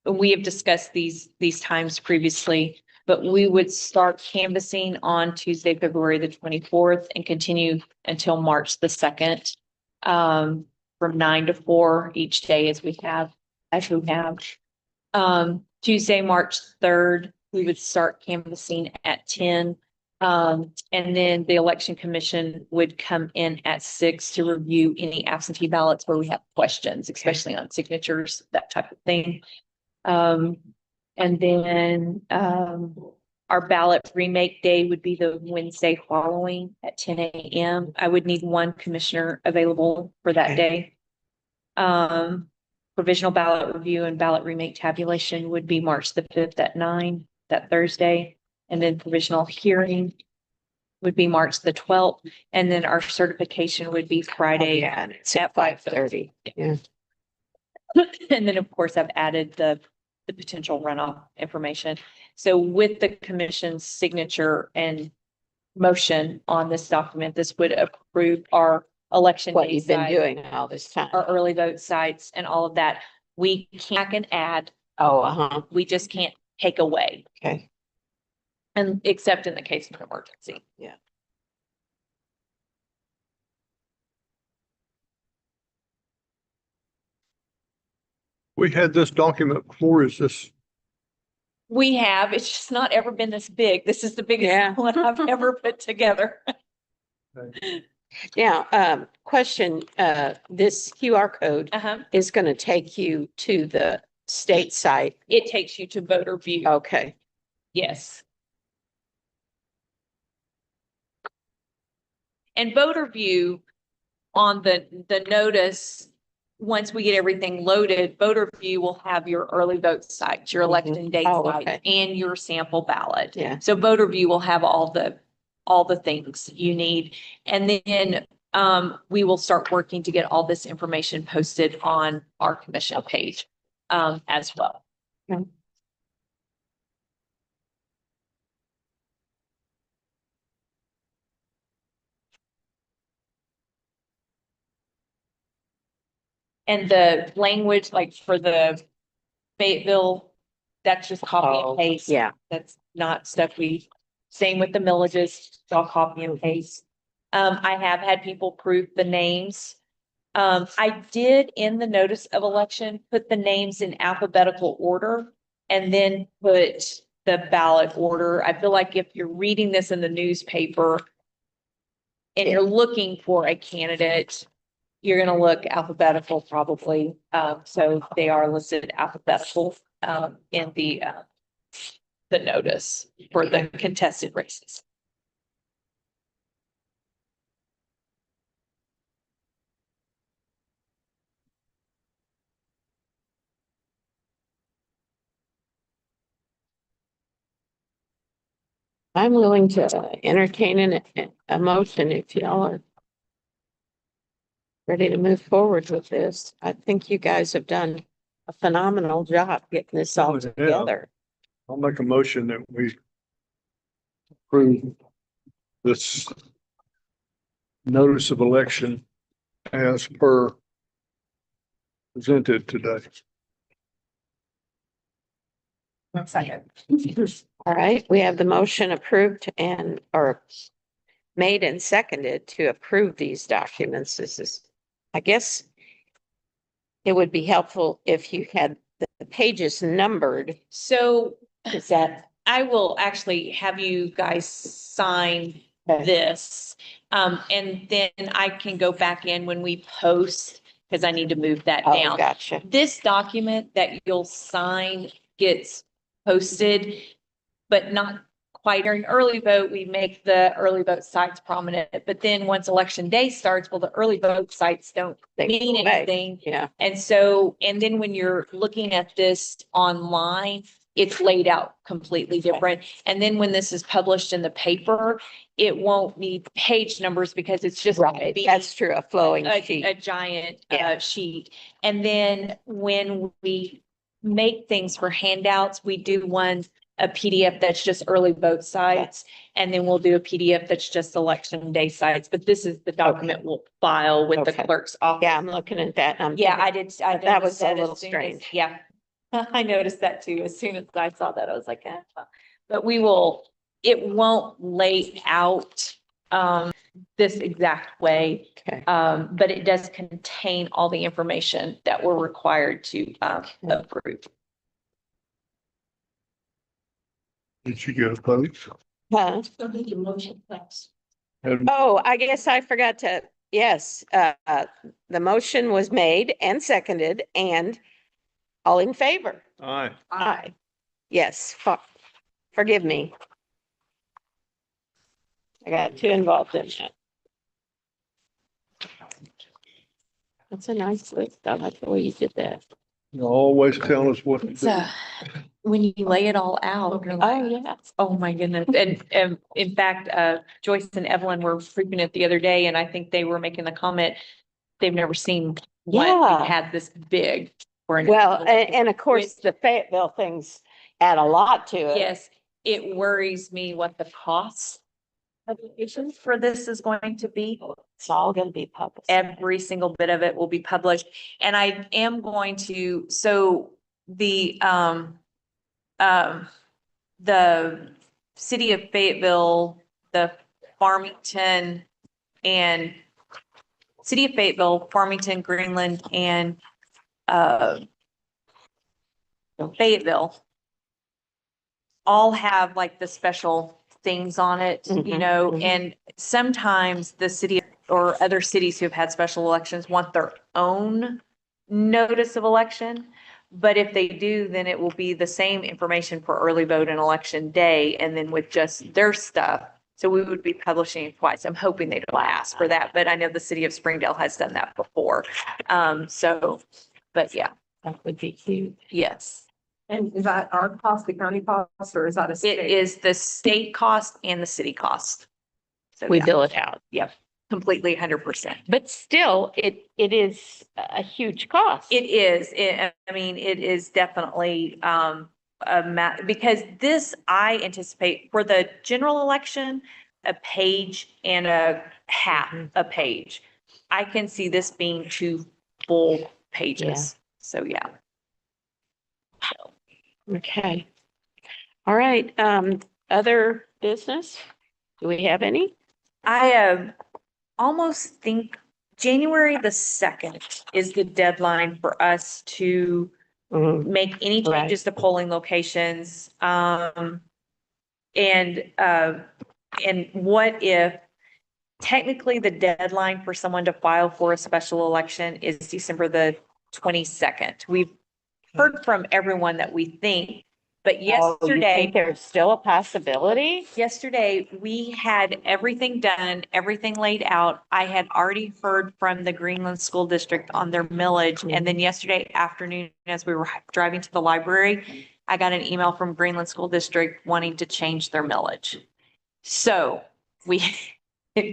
We have discussed these times previously, but we would start canvassing on Tuesday, February the 24th and continue until March the 2nd. From 9 to 4 each day as we have. Tuesday, March 3rd, we would start canvassing at 10. And then the election commission would come in at 6 to review any absentee ballots where we have questions, especially on signatures, that type of thing. And then, our ballot remake day would be the Wednesday following at 10 a.m. I would need one commissioner available for that day. Provisional ballot review and ballot remake tabulation would be March the 5th at 9, that Thursday. And then provisional hearing would be March the 12th. And then our certification would be Friday.
Yeah, and it's at 5:30. Yeah.
And then, of course, I've added the potential runoff information. So with the commission's signature and motion on this document, this would approve our election
What
day
you've been
sites,
doing all this time.
our early vote sites and all of that. We can add,
Oh, uh-huh.
we just can't take away,
Okay.
and except in the case of an emergency.
Yeah.
We had this document before, is this,
We have, it's just not ever been this big. This is the
Yeah.
biggest one I've ever put together.
Now, question, this QR code
Uh-huh.
is going to take you to the state site.
It takes you to voter view.
Okay.
Yes. And voter view on the notice, once we get everything loaded, voter view will have your early vote sites, your election day
Oh,
site,
okay.
and your sample ballot.
Yeah.
So voter view will have all the things you need. And then we will start working to get all this information posted on our commission page as well.
Okay.
And the language, like for the Fayetteville, that's just copy and paste.
Yeah.
That's not stuff same with the millages, it's all copy and paste. I have had people prove the names. I did in the notice of election, put the names in alphabetical order and then put the ballot order. I feel like if you're reading this in the newspaper and you're looking for a candidate, you're gonna look alphabetical probably. So they are listed alphabetical in the notice for the contested races.
I'm willing to entertain a motion if y'all are ready to move forward with this. I think you guys have done a phenomenal job getting this all
Oh, yeah.
together.
I'll make a motion that we approve this notice of election as per presented today.
Second.
All right, we have the motion approved or made and seconded to approve these documents. This is, I guess it would be helpful if you had the pages numbered.
So
Is that
I will actually have you guys sign
Okay.
this. And then I can go back in when we post, because I need to move that
Oh,
down.
gotcha.
This document that you'll sign gets posted, but not quite during early vote. We make the early vote sites prominent, but then once election day starts, well, the early vote sites don't
They
mean
go away.
anything.
Yeah,
And so, and then when you're looking at this online, it's laid out completely different. And then when this is published in the paper, it won't need page numbers because it's just gonna
right.
be
That's true. A flowing
a
sheet.
giant
Yeah.
sheet. And then when we make things for handouts, we do a PDF that's just early vote sites. And then we'll do a PDF that's just election day sites. But this is the document we'll file with the
Okay.
clerk's office.
Yeah, I'm looking at that. And I'm
Yeah,
thinking,
I
But that
noticed
was a
as
little
soon as-
strange.
Yeah. I noticed that too. As soon as I saw that, I was like, but it won't lay out, this exact way.
Okay.
But it does contain all the information that we're required to, approve.
Did you get a vote?
Huh?
And
Oh, I guess I forgot to, yes, the motion was made and seconded and all in favor.
aye.
Aye. Yes, forgive me. I got too involved in that. That's a nice list. I like the way you did that.
You always tell us what to
It's,
do.
when you lay it all out, you're like,
Oh, yeah.
oh my goodness. And in fact, Joyce and Evelyn were freaking it the other day, and I think they were making the comment, they've never seen one
Yeah.
had this big. for an-
Well, and of course, the Fayetteville things add a lot to it.
Yes, it worries me what the cost of for this is going to be.
It's all gonna be published.
Every single bit of it will be published. And I am going to, so the city of Fayetteville, the Farmington and city of Fayetteville, Farmington, Greenland, and Fayetteville all have like the special things on it, you
Mhm,
know,
mhm.
and sometimes the city or other cities who have had special elections want their own notice of election. But if they do, then it will be the same information for early vote and election day, and then with just their stuff. So we would be publishing it twice. I'm hoping they don't ask for that, but I know the city of Springdale has done that before. But yeah,
That would be huge.
yes.
And is that our cost, the county cost, or is that a
It
state?
is the state cost and the city cost. So
We
yeah,
bill it out.
completely 100%.
But still, it is a huge cost.
It is, I mean, it is definitely, because this, I anticipate for the general election, a page and a half a page. I can see this being 2 full pages. So, yeah.
Okay. All right, other business? Do we have any?
I almost think January the 2nd is the deadline for us to make any
Right.
changes to polling locations. And what if technically the deadline for someone to file for a special election is December the 22nd? We've heard from everyone that we think, but
Oh, you think
yesterday,
there's still a possibility?
we had everything done, everything laid out. I had already heard from the Greenland School District on their millage. And then yesterday afternoon, as we were driving to the library, I got an email from Greenland School District wanting to change their millage. So we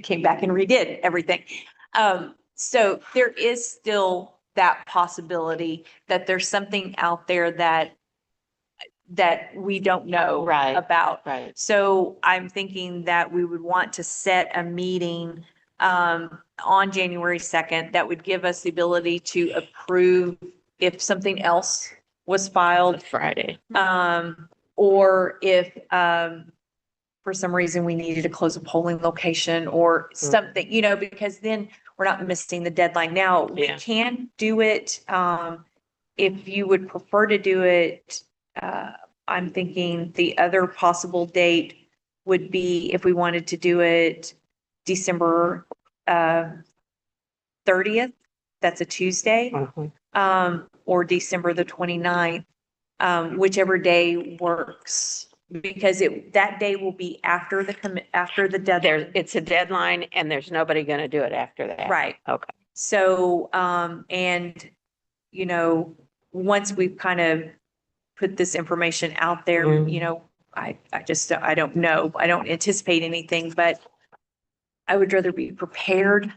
came back and redid everything. So there is still that possibility that there's something out there that we don't know
Right.
about.
Right.
So I'm thinking that we would want to set a meeting on January 2nd that would give us the ability to approve if something else was filed.
Friday.
Or if for some reason we needed to close a polling location or something, you know, because then we're not missing the deadline. Now, we
Yeah.
can do it if you would prefer to do it I'm thinking the other possible date would be if we wanted to do it December 30th. That's a Tuesday, or December the 29th, whichever day works. Because that day will be after after the deadline.
It's a deadline and there's nobody gonna do it after that.
Right.
Okay.
So, and, you know, once we've kind of put this information out there,
Mhm.
you know, I just, I don't know. I don't anticipate anything, but I would rather be prepared.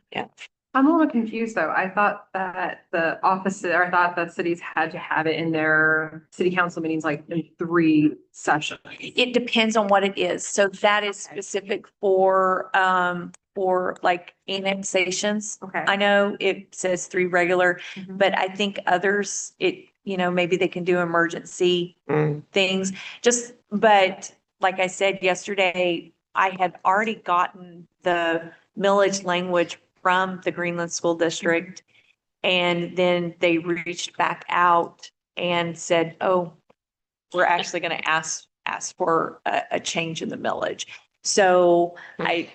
I'm a little confused though. I thought that the offices, or I thought that cities had to have it in their city council meetings like in 3 sessions.
It depends on what it is. So that is specific for like annexations.
Okay.
I know it says 3 regular,
Mhm.
but I think others, you know, maybe they can do emergency
Mm.
things. But like I said yesterday, I had already gotten the millage language from the Greenland School District. And then they reached back out and said, oh, we're actually going to ask for a change in the millage. So I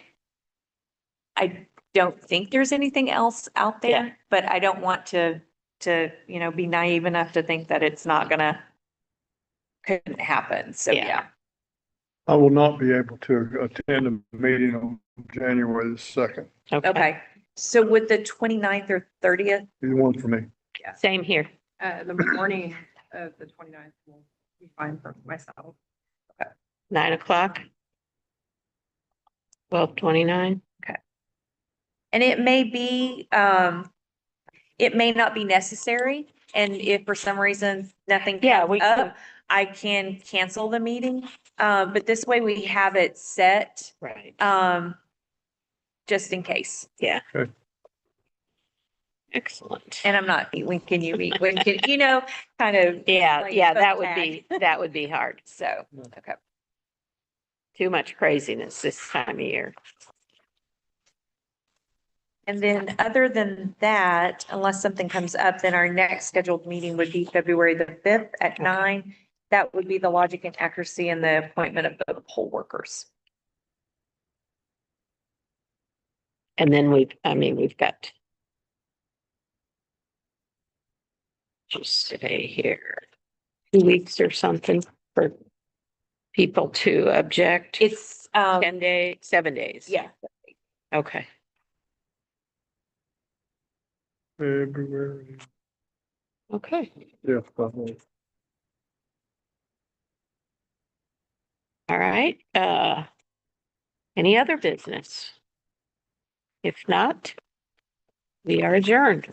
don't think there's anything else out
Yeah.
there, but I don't want to, you know, be naive enough to think that it's not couldn't happen. So,
Yeah.
yeah.
I will not be able to attend a meeting on January the 2nd.
Okay. So would the 29th or 30th?
Either one for me.
Same here.
The morning of the 29th will be fine for myself.
9:00. 12:29.
And it may be, it may not be necessary. And if for some reason nothing
Yeah,
comes
we can,
up, I can cancel the meeting. But this way we have it set,
right.
just in case.
Excellent.
And I'm not, when can you meet? When can, you know, kind of.
Yeah,
like
yeah,
phone
that would be hard.
So, okay.
Too much craziness this time of year.
And then other than that, unless something comes up, then our next scheduled meeting would be February the 5th at 9. That would be the logic and accuracy and the appointment of the poll workers.
And then we've got. Just stay here, 2 weeks or something for people to object.
It's,
10 days, 7 days.
yeah.
Okay.
February.
Okay.
Yeah.
All right. Any other business? If not, we are adjourned.